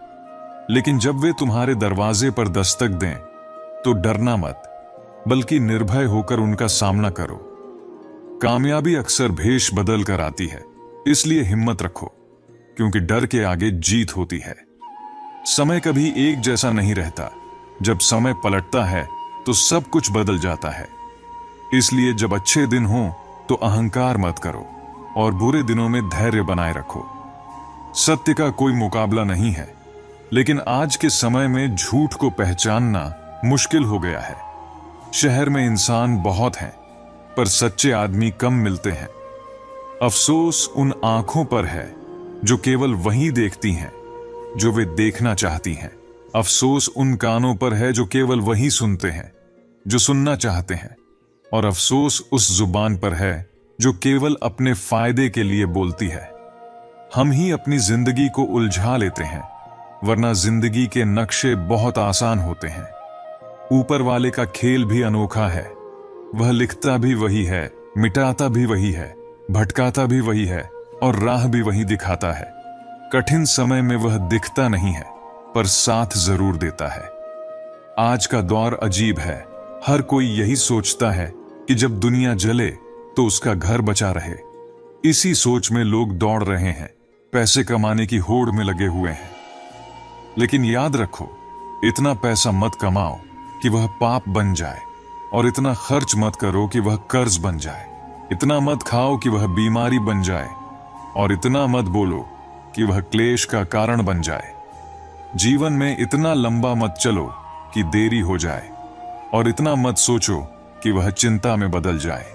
लेकिन जब वे तुम्हारे दरवाजे पर दस्तक दें तो डरना मत, बल्कि निर्भय होकर उनका सामना करो। कामयाबी अक्सर भेष बदल कर आती है, इसलिए हिम्मत रखो, क्योंकि डर के आगे जीत होती है। समय कभी एक जैसा नहीं रहता। जब समय पलटता है तो सब कुछ बदल जाता है। इसलिए जब अच्छे दिन हो तो अहंकार मत करो, और बुरे दिनों में धैर्य बनाए रखो। सत्य का कोई मुकाबला नहीं है, लेकिन आज के समय में झूठ को पहचानना मुश्किल हो गया है। शहर में इंसान बहुत हैं, पर सच्चे आदमी कम मिलते हैं। अफसोस उन आंखों पर है जो केवल वही देखती हैं जो वे देखना चाहती हैं। अफसोस उन कानों पर है जो केवल वही सुनते हैं जो सुनना चाहते हैं। और अफसोस उस जुबान पर है जो केवल अपने फायदे के लिए बोलती है। हम ही अपनी जिंदगी को उलझा लेते हैं, वरना जिंदगी के नक्शे बहुत आसान होते हैं। ऊपर वाले का खेल भी अनोखा है। वह लिखता भी वही है, मिटाता भी वही है, भटकाता भी वही है और राह भी वही दिखाता है। कठिन समय में वह दिखता नहीं है, पर साथ जरूर देता है। आज का दौर अजीब है। हर कोई यही सोचता है कि जब दुनिया जले तो उसका घर बचा रहे। इसी सोच में लोग दौड़ रहे हैं, पैसे कमाने की होड़ में लगे हुए हैं। लेकिन याद रखो, इतना पैसा मत कमाओ कि वह पाप बन जाए, और इतना खर्च मत करो कि वह कर्ज बन जाए। इतना मत खाओ कि वह बीमारी बन जाए, और इतना मत बोलो कि वह क्लेश का कारण बन जाए। जीवन में इतना लंबा मत चलो कि देरी हो जाए, और इतना मत सोचो कि वह चिंता में बदल जाए।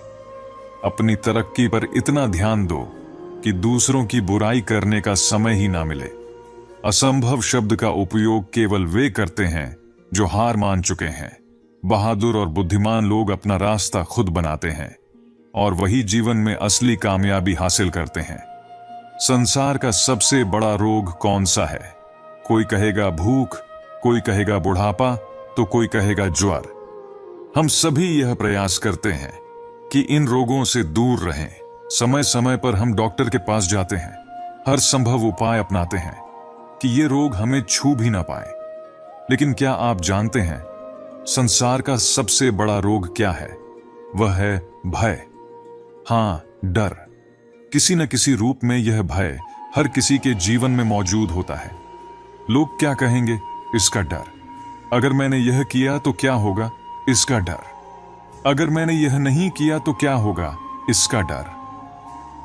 अपनी तरक्की पर इतना ध्यान दो कि दूसरों की बुराई करने का समय ही ना मिले। असंभव शब्द का उपयोग केवल वे करते हैं जो हार मान चुके हैं। बहादुर और बुद्धिमान लोग अपना रास्ता खुद बनाते हैं, और वही जीवन में असली कामयाबी हासिल करते हैं। संसार का सबसे बड़ा रोग कौन सा है? कोई कहेगा भूख, कोई कहेगा बुढ़ापा, तो कोई कहेगा ज्वर। हम सभी यह प्रयास करते हैं कि इन रोगों से दूर रहें। समय समय पर हम डॉक्टर के पास जाते हैं, हर संभव उपाय अपनाते हैं कि ये रोग हमें छू भी ना पाए। लेकिन क्या आप जानते हैं, संसार का सबसे बड़ा रोग क्या है? वह है भय। हां, डर। किसी न किसी रूप में यह भय हर किसी के जीवन में मौजूद होता है। लोग क्या कहेंगे, इसका डर। अगर मैंने यह किया तो क्या होगा, इसका डर। अगर मैंने यह नहीं किया तो क्या होगा, इसका डर।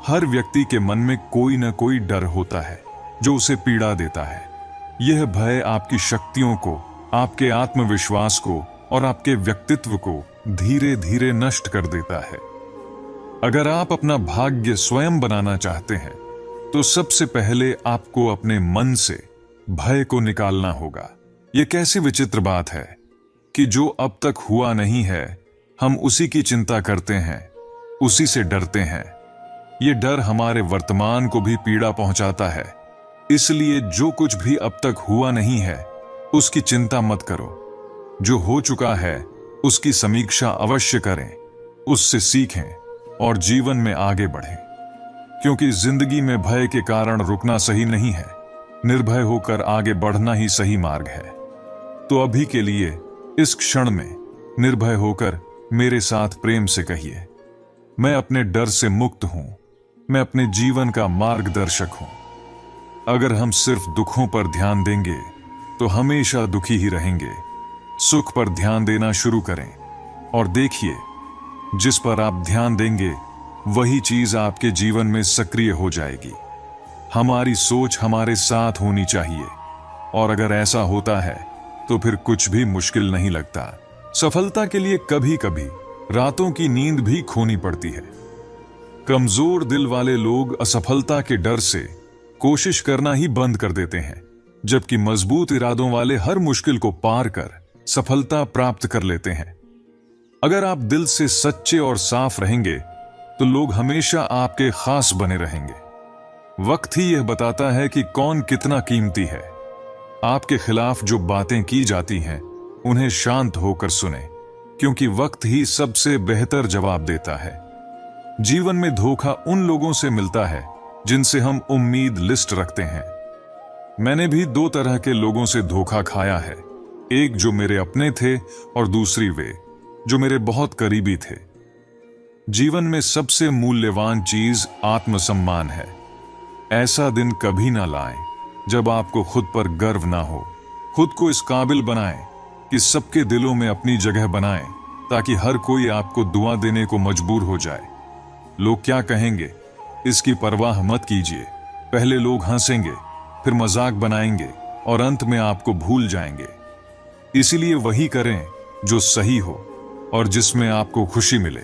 हर व्यक्ति के मन में कोई न कोई डर होता है जो उसे पीड़ा देता है। यह भय आपकी शक्तियों को, आपके आत्मविश्वास को और आपके व्यक्तित्व को धीरे धीरे नष्ट कर देता है। अगर आप अपना भाग्य स्वयं बनाना चाहते हैं तो सबसे पहले आपको अपने मन से भय को निकालना होगा। यह कैसी विचित्र बात है कि जो अब तक हुआ नहीं है, हम उसी की चिंता करते हैं, उसी से डरते हैं। यह डर हमारे वर्तमान को भी पीड़ा पहुंचाता है। इसलिए जो कुछ भी अब तक हुआ नहीं है, उसकी चिंता मत करो। जो हो चुका है, उसकी समीक्षा अवश्य करें, उससे सीखें और जीवन में आगे बढ़ें। क्योंकि जिंदगी में भय के कारण रुकना सही नहीं है, निर्भय होकर आगे बढ़ना ही सही मार्ग है। तो अभी के लिए, इस क्षण में निर्भय होकर मेरे साथ प्रेम से कहिए, मैं अपने डर से मुक्त हूं, मैं अपने जीवन का मार्गदर्शक हूं। अगर हम सिर्फ दुखों पर ध्यान देंगे तो हमेशा दुखी ही रहेंगे। सुख पर ध्यान देना शुरू करें, और देखिए, जिस पर आप ध्यान देंगे वही चीज आपके जीवन में सक्रिय हो जाएगी। हमारी सोच हमारे साथ होनी चाहिए, और अगर ऐसा होता है तो फिर कुछ भी मुश्किल नहीं लगता। सफलता के लिए कभी कभी रातों की नींद भी खोनी पड़ती है। कमजोर दिल वाले लोग असफलता के डर से कोशिश करना ही बंद कर देते हैं, जबकि मजबूत इरादों वाले हर मुश्किल को पार कर सफलता प्राप्त कर लेते हैं। अगर आप दिल से सच्चे और साफ रहेंगे तो लोग हमेशा आपके खास बने रहेंगे। वक्त ही यह बताता है कि कौन कितना कीमती है। आपके खिलाफ जो बातें की जाती हैं, उन्हें शांत होकर सुने, क्योंकि वक्त ही सबसे बेहतर जवाब देता है। जीवन में धोखा उन लोगों से मिलता है जिनसे हम उम्मीद लिस्ट रखते हैं। मैंने भी दो तरह के लोगों से धोखा खाया है, एक जो मेरे अपने थे और दूसरी वे जो मेरे बहुत करीबी थे। जीवन में सबसे मूल्यवान चीज आत्मसम्मान है। ऐसा दिन कभी ना लाएं जब आपको खुद पर गर्व ना हो। खुद को इस काबिल बनाएं कि सबके दिलों में अपनी जगह बनाएं, ताकि हर कोई आपको दुआ देने को मजबूर हो जाए। लोग क्या कहेंगे, इसकी परवाह मत कीजिए। पहले लोग हंसेंगे, फिर मजाक बनाएंगे और अंत में आपको भूल जाएंगे। इसीलिए वही करें जो सही हो और जिसमें आपको खुशी मिले।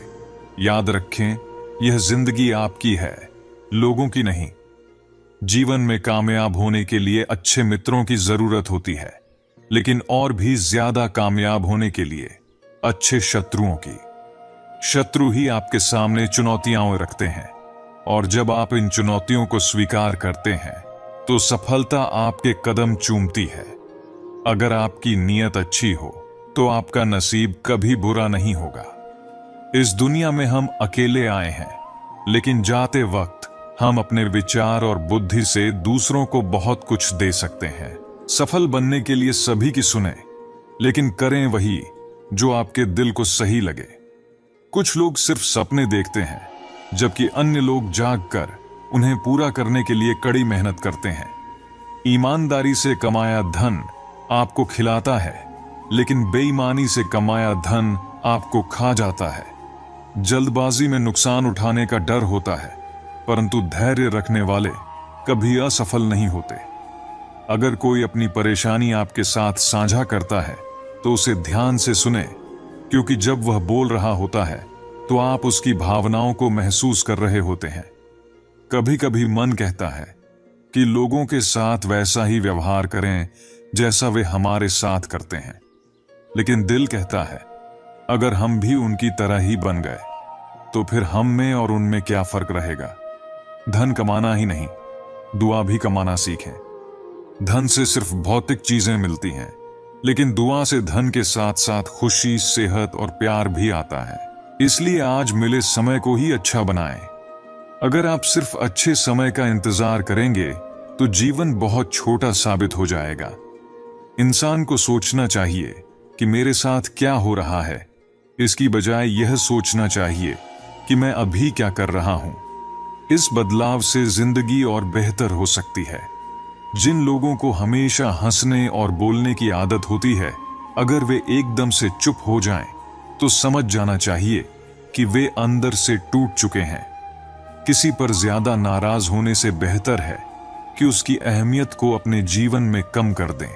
याद रखें, यह जिंदगी आपकी है, लोगों की नहीं। जीवन में कामयाब होने के लिए अच्छे मित्रों की जरूरत होती है, लेकिन और भी ज्यादा कामयाब होने के लिए अच्छे शत्रुओं की। शत्रु ही आपके सामने चुनौतियां रखते हैं, और जब आप इन चुनौतियों को स्वीकार करते हैं तो सफलता आपके कदम चूमती है। अगर आपकी नीयत अच्छी हो तो आपका नसीब कभी बुरा नहीं होगा। इस दुनिया में हम अकेले आए हैं, लेकिन जाते वक्त हम अपने विचार और बुद्धि से दूसरों को बहुत कुछ दे सकते हैं। सफल बनने के लिए सभी की सुने, लेकिन करें वही जो आपके दिल को सही लगे। कुछ लोग सिर्फ सपने देखते हैं, जबकि अन्य लोग जागकर उन्हें पूरा करने के लिए कड़ी मेहनत करते हैं। ईमानदारी से कमाया धन आपको खिलाता है, लेकिन बेईमानी से कमाया धन आपको खा जाता है। जल्दबाजी में नुकसान उठाने का डर होता है, परंतु धैर्य रखने वाले कभी असफल नहीं होते। अगर कोई अपनी परेशानी आपके साथ साझा करता है तो उसे ध्यान से सुने, क्योंकि जब वह बोल रहा होता है तो आप उसकी भावनाओं को महसूस कर रहे होते हैं। कभी कभी मन कहता है कि लोगों के साथ वैसा ही व्यवहार करें जैसा वे हमारे साथ करते हैं, लेकिन दिल कहता है अगर हम भी उनकी तरह ही बन गए तो फिर हम में और उनमें क्या फर्क रहेगा। धन कमाना ही नहीं, दुआ भी कमाना सीखें। धन से सिर्फ भौतिक चीजें मिलती हैं, लेकिन दुआ से धन के साथ साथ खुशी, सेहत और प्यार भी आता है। इसलिए आज मिले समय को ही अच्छा बनाएं। अगर आप सिर्फ अच्छे समय का इंतजार करेंगे तो जीवन बहुत छोटा साबित हो जाएगा। इंसान को सोचना चाहिए कि मेरे साथ क्या हो रहा है, इसकी बजाय यह सोचना चाहिए कि मैं अभी क्या कर रहा हूं। इस बदलाव से जिंदगी और बेहतर हो सकती है। जिन लोगों को हमेशा हंसने और बोलने की आदत होती है, अगर वे एकदम से चुप हो जाएं, तो समझ जाना चाहिए कि वे अंदर से टूट चुके हैं। किसी पर ज्यादा नाराज होने से बेहतर है कि उसकी अहमियत को अपने जीवन में कम कर दें।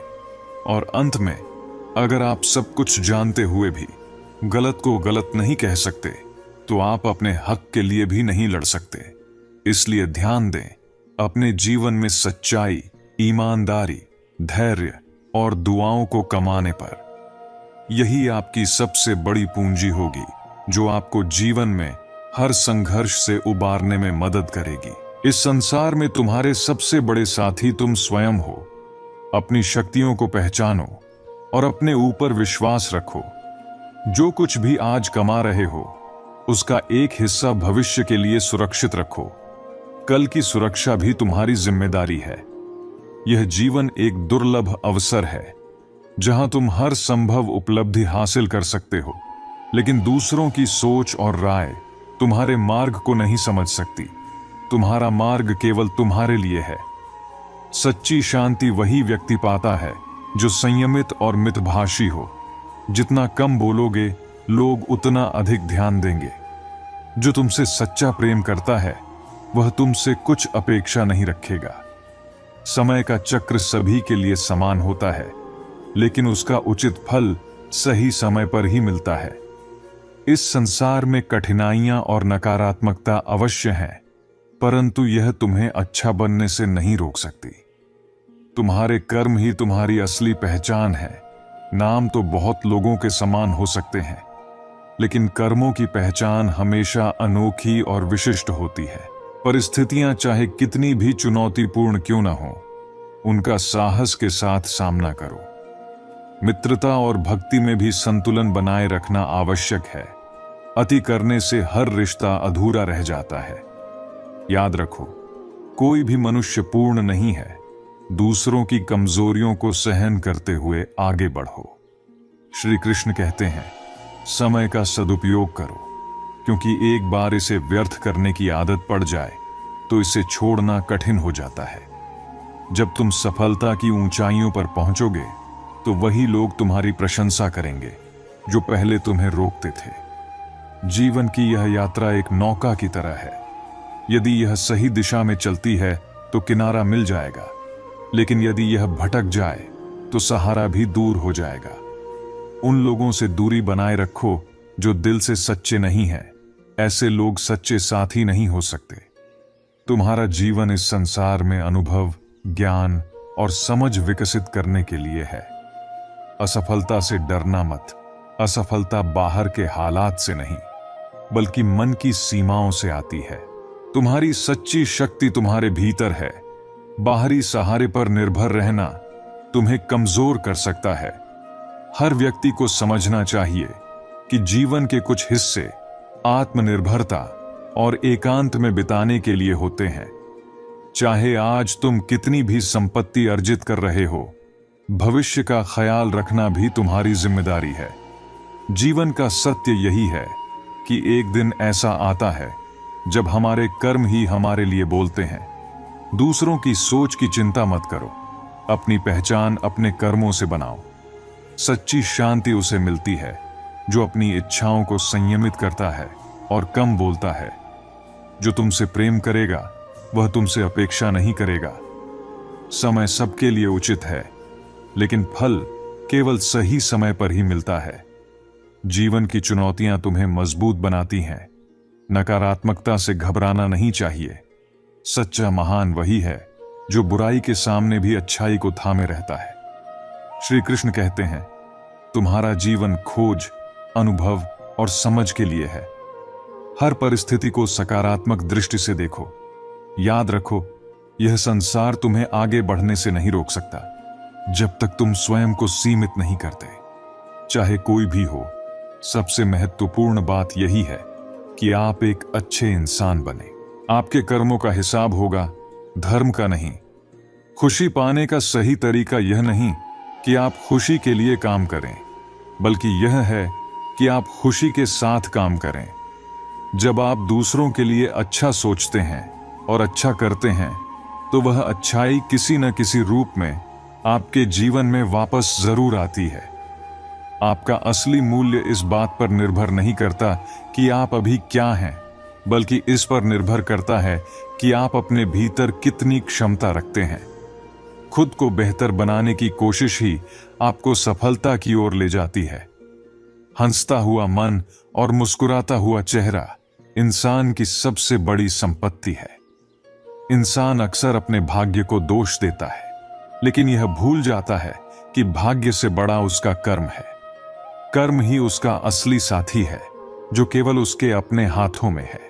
और अंत में, अगर आप सब कुछ जानते हुए भी गलत को गलत नहीं कह सकते, तो आप अपने हक के लिए भी नहीं लड़ सकते। इसलिए ध्यान दें अपने जीवन में सच्चाई, ईमानदारी, धैर्य और दुआओं को कमाने पर। यही आपकी सबसे बड़ी पूंजी होगी, जो आपको जीवन में हर संघर्ष से उबारने में मदद करेगी। इस संसार में तुम्हारे सबसे बड़े साथी तुम स्वयं हो। अपनी शक्तियों को पहचानो और अपने ऊपर विश्वास रखो। जो कुछ भी आज कमा रहे हो, उसका एक हिस्सा भविष्य के लिए सुरक्षित रखो। कल की सुरक्षा भी तुम्हारी जिम्मेदारी है। यह जीवन एक दुर्लभ अवसर है, जहां तुम हर संभव उपलब्धि हासिल कर सकते हो, लेकिन दूसरों की सोच और राय तुम्हारे मार्ग को नहीं समझ सकती। तुम्हारा मार्ग केवल तुम्हारे लिए है। सच्ची शांति वही व्यक्ति पाता है जो संयमित और मितभाषी हो। जितना कम बोलोगे, लोग उतना अधिक ध्यान देंगे। जो तुमसे सच्चा प्रेम करता है, वह तुमसे कुछ अपेक्षा नहीं रखेगा। समय का चक्र सभी के लिए समान होता है, लेकिन उसका उचित फल सही समय पर ही मिलता है। इस संसार में कठिनाइयां और नकारात्मकता अवश्य हैं, परंतु यह तुम्हें अच्छा बनने से नहीं रोक सकती। तुम्हारे कर्म ही तुम्हारी असली पहचान है। नाम तो बहुत लोगों के समान हो सकते हैं, लेकिन कर्मों की पहचान हमेशा अनोखी और विशिष्ट होती है। परिस्थितियां चाहे कितनी भी चुनौतीपूर्ण क्यों न हो, उनका साहस के साथ सामना करो। मित्रता और भक्ति में भी संतुलन बनाए रखना आवश्यक है। अति करने से हर रिश्ता अधूरा रह जाता है। याद रखो, कोई भी मनुष्य पूर्ण नहीं है। दूसरों की कमजोरियों को सहन करते हुए आगे बढ़ो। श्री कृष्ण कहते हैं, समय का सदुपयोग करो, क्योंकि एक बार इसे व्यर्थ करने की आदत पड़ जाए तो इसे छोड़ना कठिन हो जाता है। जब तुम सफलता की ऊंचाइयों पर पहुंचोगे तो वही लोग तुम्हारी प्रशंसा करेंगे जो पहले तुम्हें रोकते थे। जीवन की यह यात्रा एक नौका की तरह है। यदि यह सही दिशा में चलती है तो किनारा मिल जाएगा, लेकिन यदि यह भटक जाए तो सहारा भी दूर हो जाएगा। उन लोगों से दूरी बनाए रखो जो दिल से सच्चे नहीं हैं। ऐसे लोग सच्चे साथी नहीं हो सकते। तुम्हारा जीवन इस संसार में अनुभव, ज्ञान और समझ विकसित करने के लिए है। असफलता से डरना मत। असफलता बाहर के हालात से नहीं, बल्कि मन की सीमाओं से आती है। तुम्हारी सच्ची शक्ति तुम्हारे भीतर है। बाहरी सहारे पर निर्भर रहना तुम्हें कमजोर कर सकता है। हर व्यक्ति को समझना चाहिए कि जीवन के कुछ हिस्से आत्मनिर्भरता और एकांत में बिताने के लिए होते हैं। चाहे आज तुम कितनी भी संपत्ति अर्जित कर रहे हो, भविष्य का ख्याल रखना भी तुम्हारी जिम्मेदारी है। जीवन का सत्य यही है कि एक दिन ऐसा आता है जब हमारे कर्म ही हमारे लिए बोलते हैं। दूसरों की सोच की चिंता मत करो, अपनी पहचान अपने कर्मों से बनाओ। सच्ची शांति उसे मिलती है जो अपनी इच्छाओं को संयमित करता है और कम बोलता है। जो तुमसे प्रेम करेगा वह तुमसे अपेक्षा नहीं करेगा। समय सबके लिए उचित है, लेकिन फल केवल सही समय पर ही मिलता है। जीवन की चुनौतियां तुम्हें मजबूत बनाती हैं। नकारात्मकता से घबराना नहीं चाहिए। सच्चा महान वही है जो बुराई के सामने भी अच्छाई को थामे रहता है। श्री कृष्ण कहते हैं, तुम्हारा जीवन खोज, अनुभव और समझ के लिए है। हर परिस्थिति को सकारात्मक दृष्टि से देखो। याद रखो, यह संसार तुम्हें आगे बढ़ने से नहीं रोक सकता जब तक तुम स्वयं को सीमित नहीं करते। चाहे कोई भी हो, सबसे महत्वपूर्ण बात यही है कि आप एक अच्छे इंसान बने। आपके कर्मों का हिसाब होगा, धर्म का नहीं। खुशी पाने का सही तरीका यह नहीं कि आप खुशी के लिए काम करें, बल्कि यह है कि आप खुशी के साथ काम करें। जब आप दूसरों के लिए अच्छा सोचते हैं और अच्छा करते हैं, तो वह अच्छाई किसी न किसी रूप में आपके जीवन में वापस जरूर आती है। आपका असली मूल्य इस बात पर निर्भर नहीं करता कि आप अभी क्या हैं, बल्कि इस पर निर्भर करता है कि आप अपने भीतर कितनी क्षमता रखते हैं। खुद को बेहतर बनाने की कोशिश ही आपको सफलता की ओर ले जाती है। हंसता हुआ मन और मुस्कुराता हुआ चेहरा इंसान की सबसे बड़ी संपत्ति है। इंसान अक्सर अपने भाग्य को दोष देता है, लेकिन यह भूल जाता है कि भाग्य से बड़ा उसका कर्म है। कर्म ही उसका असली साथी है, जो केवल उसके अपने हाथों में है।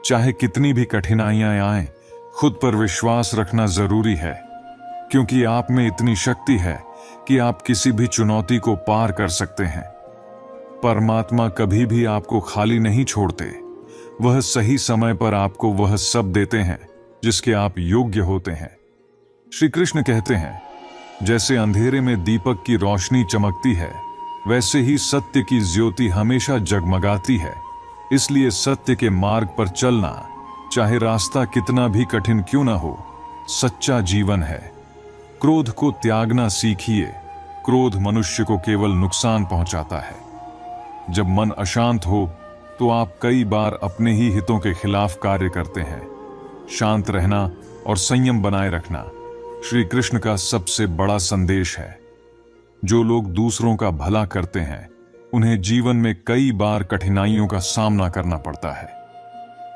चाहे कितनी भी कठिनाइयां आएं, खुद पर विश्वास रखना जरूरी है, क्योंकि आप में इतनी शक्ति है कि आप किसी भी चुनौती को पार कर सकते हैं। परमात्मा कभी भी आपको खाली नहीं छोड़ते। वह सही समय पर आपको वह सब देते हैं जिसके आप योग्य होते हैं। श्री कृष्ण कहते हैं, जैसे अंधेरे में दीपक की रोशनी चमकती है, वैसे ही सत्य की ज्योति हमेशा जगमगाती है। इसलिए सत्य के मार्ग पर चलना, चाहे रास्ता कितना भी कठिन क्यों ना हो, सच्चा जीवन है। क्रोध को त्यागना सीखिए। क्रोध मनुष्य को केवल नुकसान पहुंचाता है। जब मन अशांत हो तो आप कई बार अपने ही हितों के खिलाफ कार्य करते हैं। शांत रहना और संयम बनाए रखना श्री कृष्ण का सबसे बड़ा संदेश है। जो लोग दूसरों का भला करते हैं, उन्हें जीवन में कई बार कठिनाइयों का सामना करना पड़ता है।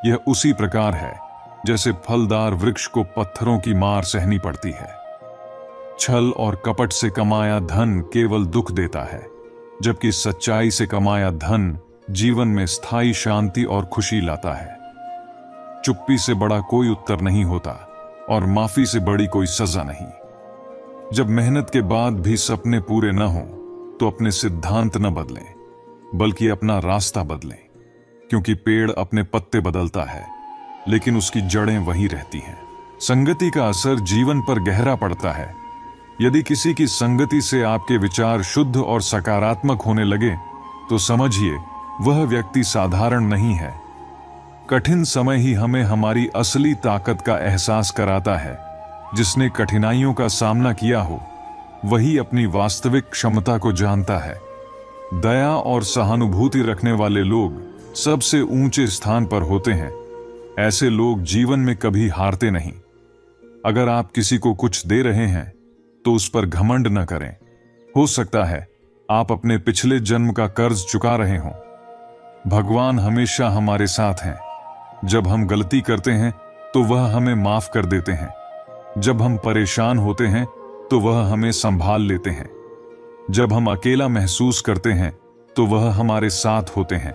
यह उसी प्रकार है जैसे फलदार वृक्ष को पत्थरों की मार सहनी पड़ती है। छल और कपट से कमाया धन केवल दुख देता है, जबकि सच्चाई से कमाया धन जीवन में स्थायी शांति और खुशी लाता है। चुप्पी से बड़ा कोई उत्तर नहीं होता और माफी से बड़ी कोई सजा नहीं। जब मेहनत के बाद भी सपने पूरे न हों, तो अपने सिद्धांत न बदलें, बल्कि अपना रास्ता बदलें, क्योंकि पेड़ अपने पत्ते बदलता है, लेकिन उसकी जड़ें वही रहती हैं। संगति का असर जीवन पर गहरा पड़ता है। यदि किसी की संगति से आपके विचार शुद्ध और सकारात्मक होने लगे, तो समझिए वह व्यक्ति साधारण नहीं है। कठिन समय ही हमें हमारी असली ताकत का एहसास कराता है। जिसने कठिनाइयों का सामना किया हो, वही अपनी वास्तविक क्षमता को जानता है। दया और सहानुभूति रखने वाले लोग सबसे ऊंचे स्थान पर होते हैं। ऐसे लोग जीवन में कभी हारते नहीं। अगर आप किसी को कुछ दे रहे हैं, तो उस पर घमंड न करें। हो सकता है आप अपने पिछले जन्म का कर्ज चुका रहे हों। भगवान हमेशा हमारे साथ हैं। जब हम गलती करते हैं तो वह हमें माफ कर देते हैं। जब हम परेशान होते हैं तो वह हमें संभाल लेते हैं। जब हम अकेला महसूस करते हैं तो वह हमारे साथ होते हैं।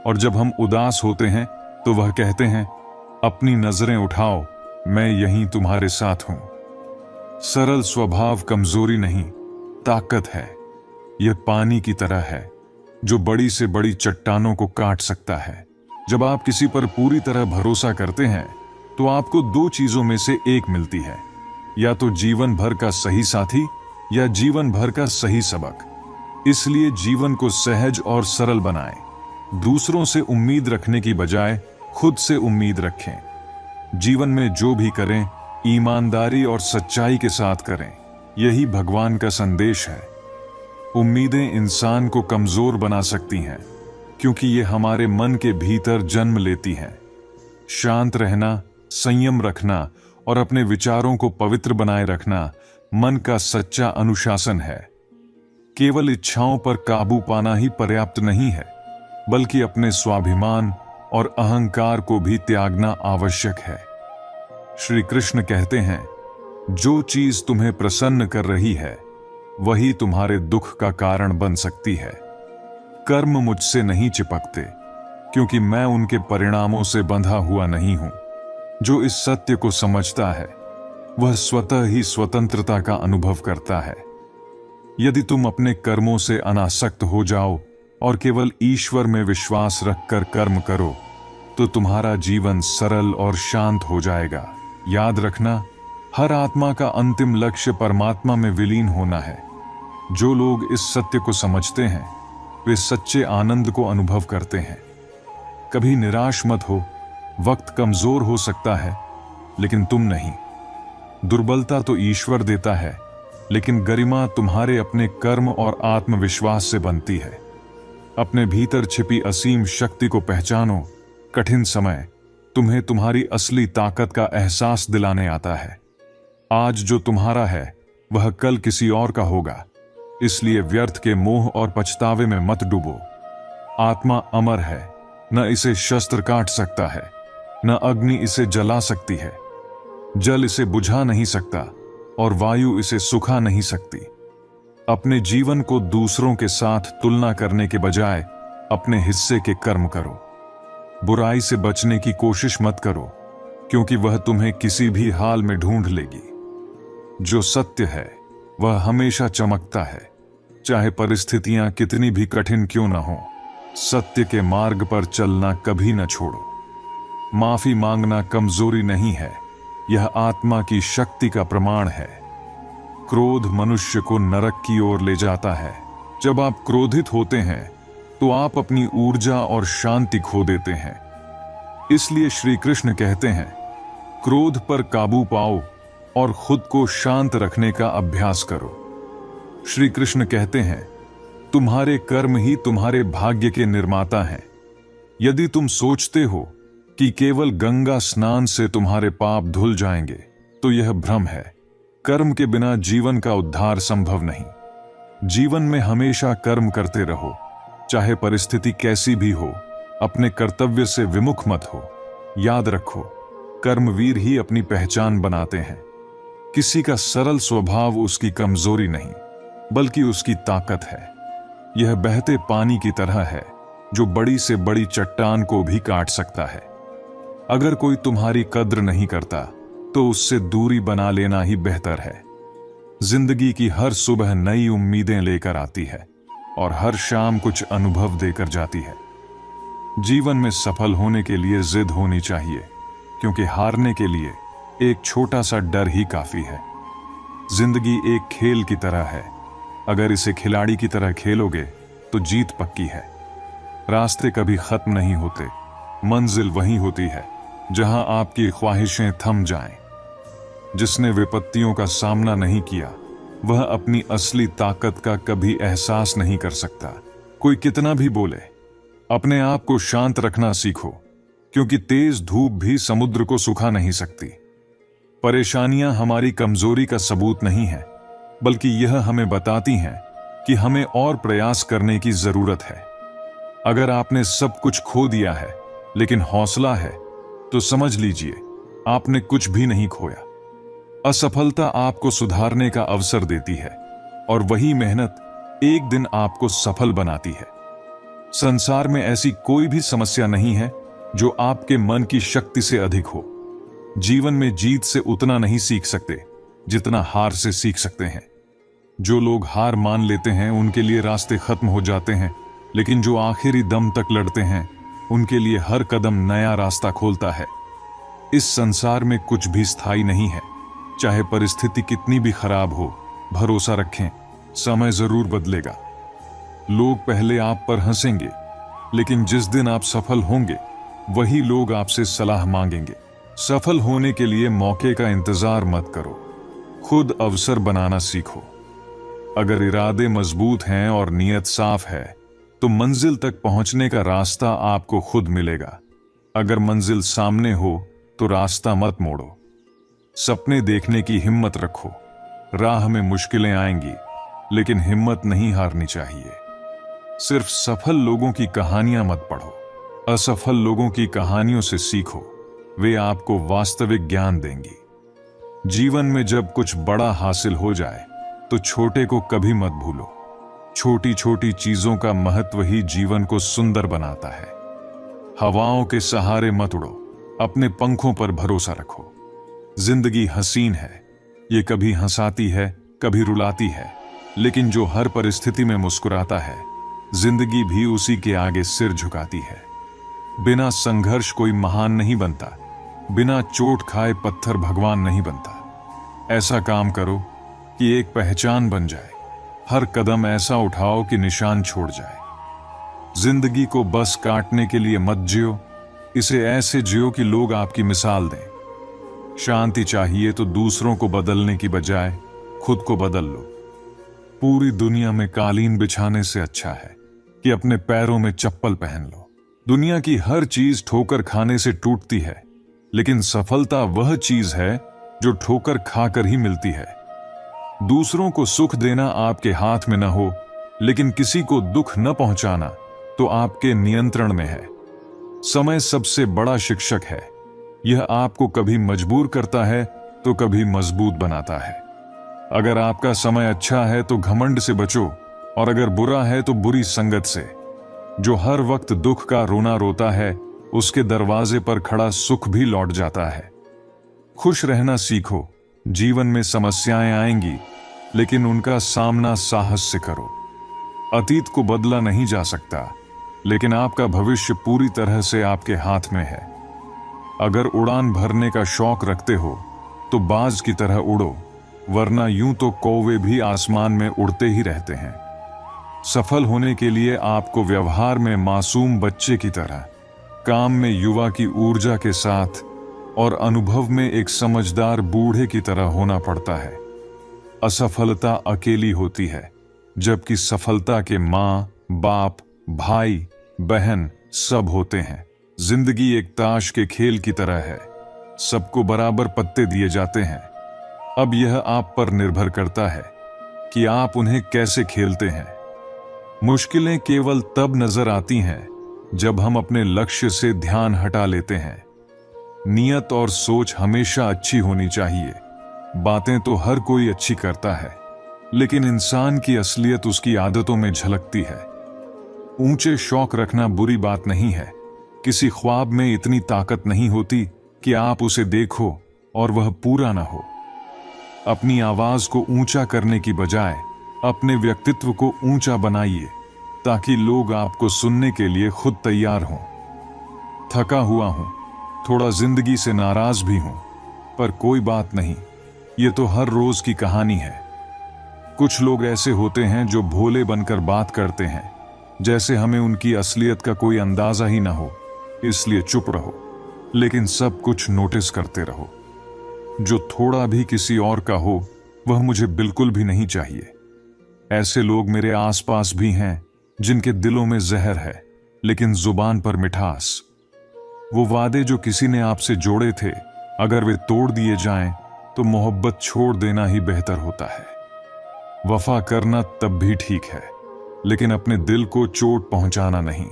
और जब हम उदास होते हैं तो वह कहते हैं, अपनी नजरें उठाओ, मैं यहीं तुम्हारे साथ हूं। सरल स्वभाव कमजोरी नहीं, ताकत है। यह पानी की तरह है जो बड़ी से बड़ी चट्टानों को काट सकता है। जब आप किसी पर पूरी तरह भरोसा करते हैं तो आपको दो चीजों में से एक मिलती है, या तो जीवन भर का सही साथी या जीवन भर का सही सबक। इसलिए जीवन को सहज और सरल बनाएं। दूसरों से उम्मीद रखने की बजाय खुद से उम्मीद रखें। जीवन में जो भी करें ईमानदारी और सच्चाई के साथ करें। यही भगवान का संदेश है। उम्मीदें इंसान को कमजोर बना सकती हैं क्योंकि ये हमारे मन के भीतर जन्म लेती हैं। शांत रहना, संयम रखना और अपने विचारों को पवित्र बनाए रखना मन का सच्चा अनुशासन है। केवल इच्छाओं पर काबू पाना ही पर्याप्त नहीं है, बल्कि अपने स्वाभिमान और अहंकार को भी त्यागना आवश्यक है। श्री कृष्ण कहते हैं, जो चीज तुम्हें प्रसन्न कर रही है वही तुम्हारे दुख का कारण बन सकती है। कर्म मुझसे नहीं चिपकते क्योंकि मैं उनके परिणामों से बंधा हुआ नहीं हूं। जो इस सत्य को समझता है वह स्वतः ही स्वतंत्रता का अनुभव करता है। यदि तुम अपने कर्मों से अनासक्त हो जाओ और केवल ईश्वर में विश्वास रखकर कर्म करो तो तुम्हारा जीवन सरल और शांत हो जाएगा। याद रखना, हर आत्मा का अंतिम लक्ष्य परमात्मा में विलीन होना है। जो लोग इस सत्य को समझते हैं वे सच्चे आनंद को अनुभव करते हैं। कभी निराश मत हो। वक्त कमजोर हो सकता है लेकिन तुम नहीं। दुर्बलता तो ईश्वर देता है, लेकिन गरिमा तुम्हारे अपने कर्म और आत्मविश्वास से बनती है। अपने भीतर छिपी असीम शक्ति को पहचानो। कठिन समय तुम्हें तुम्हारी असली ताकत का एहसास दिलाने आता है। आज जो तुम्हारा है वह कल किसी और का होगा, इसलिए व्यर्थ के मोह और पछतावे में मत डूबो। आत्मा अमर है, न इसे शस्त्र काट सकता है, न अग्नि इसे जला सकती है। जल इसे बुझा नहीं सकता और वायु इसे सुखा नहीं सकती। अपने जीवन को दूसरों के साथ तुलना करने के बजाय अपने हिस्से के कर्म करो। बुराई से बचने की कोशिश मत करो क्योंकि वह तुम्हें किसी भी हाल में ढूंढ लेगी। जो सत्य है वह हमेशा चमकता है, चाहे परिस्थितियां कितनी भी कठिन क्यों न हो। सत्य के मार्ग पर चलना कभी न छोड़ो। माफी मांगना कमजोरी नहीं है, यह आत्मा की शक्ति का प्रमाण है। क्रोध मनुष्य को नरक की ओर ले जाता है। जब आप क्रोधित होते हैं तो आप अपनी ऊर्जा और शांति खो देते हैं। इसलिए श्री कृष्ण कहते हैं, क्रोध पर काबू पाओ और खुद को शांत रखने का अभ्यास करो। श्री कृष्ण कहते हैं, तुम्हारे कर्म ही तुम्हारे भाग्य के निर्माता हैं। यदि तुम सोचते हो कि केवल गंगा स्नान से तुम्हारे पाप धुल जाएंगे तो यह भ्रम है। कर्म के बिना जीवन का उद्धार संभव नहीं। जीवन में हमेशा कर्म करते रहो, चाहे परिस्थिति कैसी भी हो। अपने कर्तव्य से विमुख मत हो। याद रखो, कर्मवीर ही अपनी पहचान बनाते हैं। किसी का सरल स्वभाव उसकी कमजोरी नहीं बल्कि उसकी ताकत है। यह बहते पानी की तरह है जो बड़ी से बड़ी चट्टान को भी काट सकता है। अगर कोई तुम्हारी कद्र नहीं करता तो उससे दूरी बना लेना ही बेहतर है। जिंदगी की हर सुबह नई उम्मीदें लेकर आती है और हर शाम कुछ अनुभव देकर जाती है। जीवन में सफल होने के लिए जिद होनी चाहिए, क्योंकि हारने के लिए एक छोटा सा डर ही काफी है। जिंदगी एक खेल की तरह है। अगर इसे खिलाड़ी की तरह खेलोगे तो जीत पक्की है। रास्ते कभी खत्म नहीं होते, मंजिल वहीं होती है जहां आपकी ख्वाहिशें थम जाएं। जिसने विपत्तियों का सामना नहीं किया वह अपनी असली ताकत का कभी एहसास नहीं कर सकता। कोई कितना भी बोले, अपने आप को शांत रखना सीखो, क्योंकि तेज धूप भी समुद्र को सुखा नहीं सकती। परेशानियां हमारी कमजोरी का सबूत नहीं है, बल्कि यह हमें बताती हैं कि हमें और प्रयास करने की जरूरत है। अगर आपने सब कुछ खो दिया है लेकिन हौसला है तो समझ लीजिए आपने कुछ भी नहीं खोया। असफलता आपको सुधारने का अवसर देती है और वही मेहनत एक दिन आपको सफल बनाती है। संसार में ऐसी कोई भी समस्या नहीं है जो आपके मन की शक्ति से अधिक हो। जीवन में जीत से उतना नहीं सीख सकते जितना हार से सीख सकते हैं। जो लोग हार मान लेते हैं उनके लिए रास्ते खत्म हो जाते हैं, लेकिन जो आखिरी दम तक लड़ते हैं उनके लिए हर कदम नया रास्ता खोलता है। इस संसार में कुछ भी स्थायी नहीं है। चाहे परिस्थिति कितनी भी खराब हो, भरोसा रखें, समय जरूर बदलेगा। लोग पहले आप पर हंसेंगे, लेकिन जिस दिन आप सफल होंगे वही लोग आपसे सलाह मांगेंगे। सफल होने के लिए मौके का इंतजार मत करो, खुद अवसर बनाना सीखो। अगर इरादे मजबूत हैं और नीयत साफ है तो मंजिल तक पहुंचने का रास्ता आपको खुद मिलेगा। अगर मंजिल सामने हो तो रास्ता मत मोड़ो। सपने देखने की हिम्मत रखो। राह में मुश्किलें आएंगी, लेकिन हिम्मत नहीं हारनी चाहिए। सिर्फ सफल लोगों की कहानियां मत पढ़ो, असफल लोगों की कहानियों से सीखो। वे आपको वास्तविक ज्ञान देंगी। जीवन में जब कुछ बड़ा हासिल हो जाए तो छोटे को कभी मत भूलो। छोटी छोटी चीजों का महत्व ही जीवन को सुंदर बनाता है। हवाओं के सहारे मत उड़ो, अपने पंखों पर भरोसा रखो। जिंदगी हसीन है, ये कभी हंसाती है, कभी रुलाती है, लेकिन जो हर परिस्थिति में मुस्कुराता है, जिंदगी भी उसी के आगे सिर झुकाती है। बिना संघर्ष कोई महान नहीं बनता, बिना चोट खाए पत्थर भगवान नहीं बनता। ऐसा काम करो कि एक पहचान बन जाए। हर कदम ऐसा उठाओ कि निशान छोड़ जाए। जिंदगी को बस काटने के लिए मत जियो, इसे ऐसे जियो कि लोग आपकी मिसाल दें। शांति चाहिए तो दूसरों को बदलने की बजाय खुद को बदल लो। पूरी दुनिया में कालीन बिछाने से अच्छा है कि अपने पैरों में चप्पल पहन लो। दुनिया की हर चीज ठोकर खाने से टूटती है, लेकिन सफलता वह चीज है जो ठोकर खाकर ही मिलती है। दूसरों को सुख देना आपके हाथ में न हो, लेकिन किसी को दुख न पहुंचाना तो आपके नियंत्रण में है। समय सबसे बड़ा शिक्षक है। यह आपको कभी मजबूर करता है तो कभी मजबूत बनाता है। अगर आपका समय अच्छा है तो घमंड से बचो, और अगर बुरा है तो बुरी संगत से। जो हर वक्त दुख का रोना रोता है, उसके दरवाजे पर खड़ा सुख भी लौट जाता है। खुश रहना सीखो। जीवन में समस्याएं आएंगी, लेकिन उनका सामना साहस से करो। अतीत को बदला नहीं जा सकता, लेकिन आपका भविष्य पूरी तरह से आपके हाथ में है। अगर उड़ान भरने का शौक रखते हो तो बाज की तरह उड़ो, वरना यूं तो कौवे भी आसमान में उड़ते ही रहते हैं। सफल होने के लिए आपको व्यवहार में मासूम बच्चे की तरह, काम में युवा की ऊर्जा के साथ और अनुभव में एक समझदार बूढ़े की तरह होना पड़ता है। असफलता अकेली होती है, जबकि सफलता के माँ, बाप, भाई, बहन सब होते हैं। जिंदगी एक ताश के खेल की तरह है, सबको बराबर पत्ते दिए जाते हैं। अब यह आप पर निर्भर करता है कि आप उन्हें कैसे खेलते हैं। मुश्किलें केवल तब नजर आती हैं जब हम अपने लक्ष्य से ध्यान हटा लेते हैं। नियत और सोच हमेशा अच्छी होनी चाहिए। बातें तो हर कोई अच्छी करता है, लेकिन इंसान की असलियत उसकी आदतों में झलकती है। ऊंचे शौक रखना बुरी बात नहीं है। किसी ख्वाब में इतनी ताकत नहीं होती कि आप उसे देखो और वह पूरा ना हो। अपनी आवाज को ऊंचा करने की बजाय अपने व्यक्तित्व को ऊंचा बनाइए, ताकि लोग आपको सुनने के लिए खुद तैयार हों। थका हुआ हूं, थोड़ा जिंदगी से नाराज भी हूं, पर कोई बात नहीं, ये तो हर रोज की कहानी है। कुछ लोग ऐसे होते हैं जो भोले बनकर बात करते हैं, जैसे हमें उनकी असलियत का कोई अंदाजा ही ना हो, इसलिए चुप रहो, लेकिन सब कुछ नोटिस करते रहो। जो थोड़ा भी किसी और का हो, वह मुझे बिल्कुल भी नहीं चाहिए। ऐसे लोग मेरे आसपास भी हैं जिनके दिलों में जहर है, लेकिन जुबान पर मिठास। वो वादे जो किसी ने आपसे जोड़े थे, अगर वे तोड़ दिए जाएं, तो मोहब्बत छोड़ देना ही बेहतर होता है। वफा करना तब भी ठीक है, लेकिन अपने दिल को चोट पहुंचाना नहीं।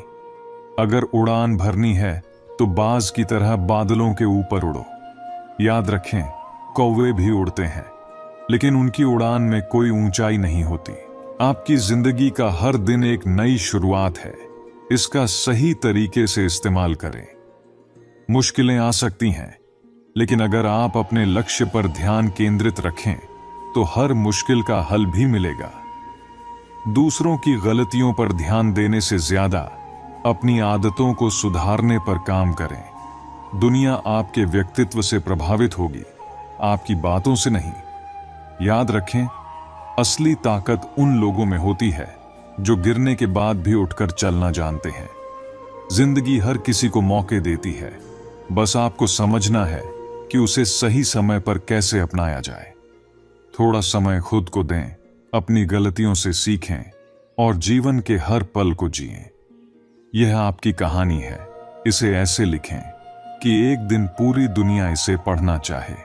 अगर उड़ान भरनी है तो बाज की तरह बादलों के ऊपर उड़ो। याद रखें, कौवे भी उड़ते हैं, लेकिन उनकी उड़ान में कोई ऊंचाई नहीं होती। आपकी जिंदगी का हर दिन एक नई शुरुआत है, इसका सही तरीके से इस्तेमाल करें। मुश्किलें आ सकती हैं, लेकिन अगर आप अपने लक्ष्य पर ध्यान केंद्रित रखें तो हर मुश्किल का हल भी मिलेगा। दूसरों की गलतियों पर ध्यान देने से ज्यादा अपनी आदतों को सुधारने पर काम करें। दुनिया आपके व्यक्तित्व से प्रभावित होगी, आपकी बातों से नहीं। याद रखें, असली ताकत उन लोगों में होती है जो गिरने के बाद भी उठकर चलना जानते हैं। जिंदगी हर किसी को मौके देती है, बस आपको समझना है कि उसे सही समय पर कैसे अपनाया जाए। थोड़ा समय खुद को दें, अपनी गलतियों से सीखें और जीवन के हर पल को जिएं। यह आपकी कहानी है, इसे ऐसे लिखें कि एक दिन पूरी दुनिया इसे पढ़ना चाहे।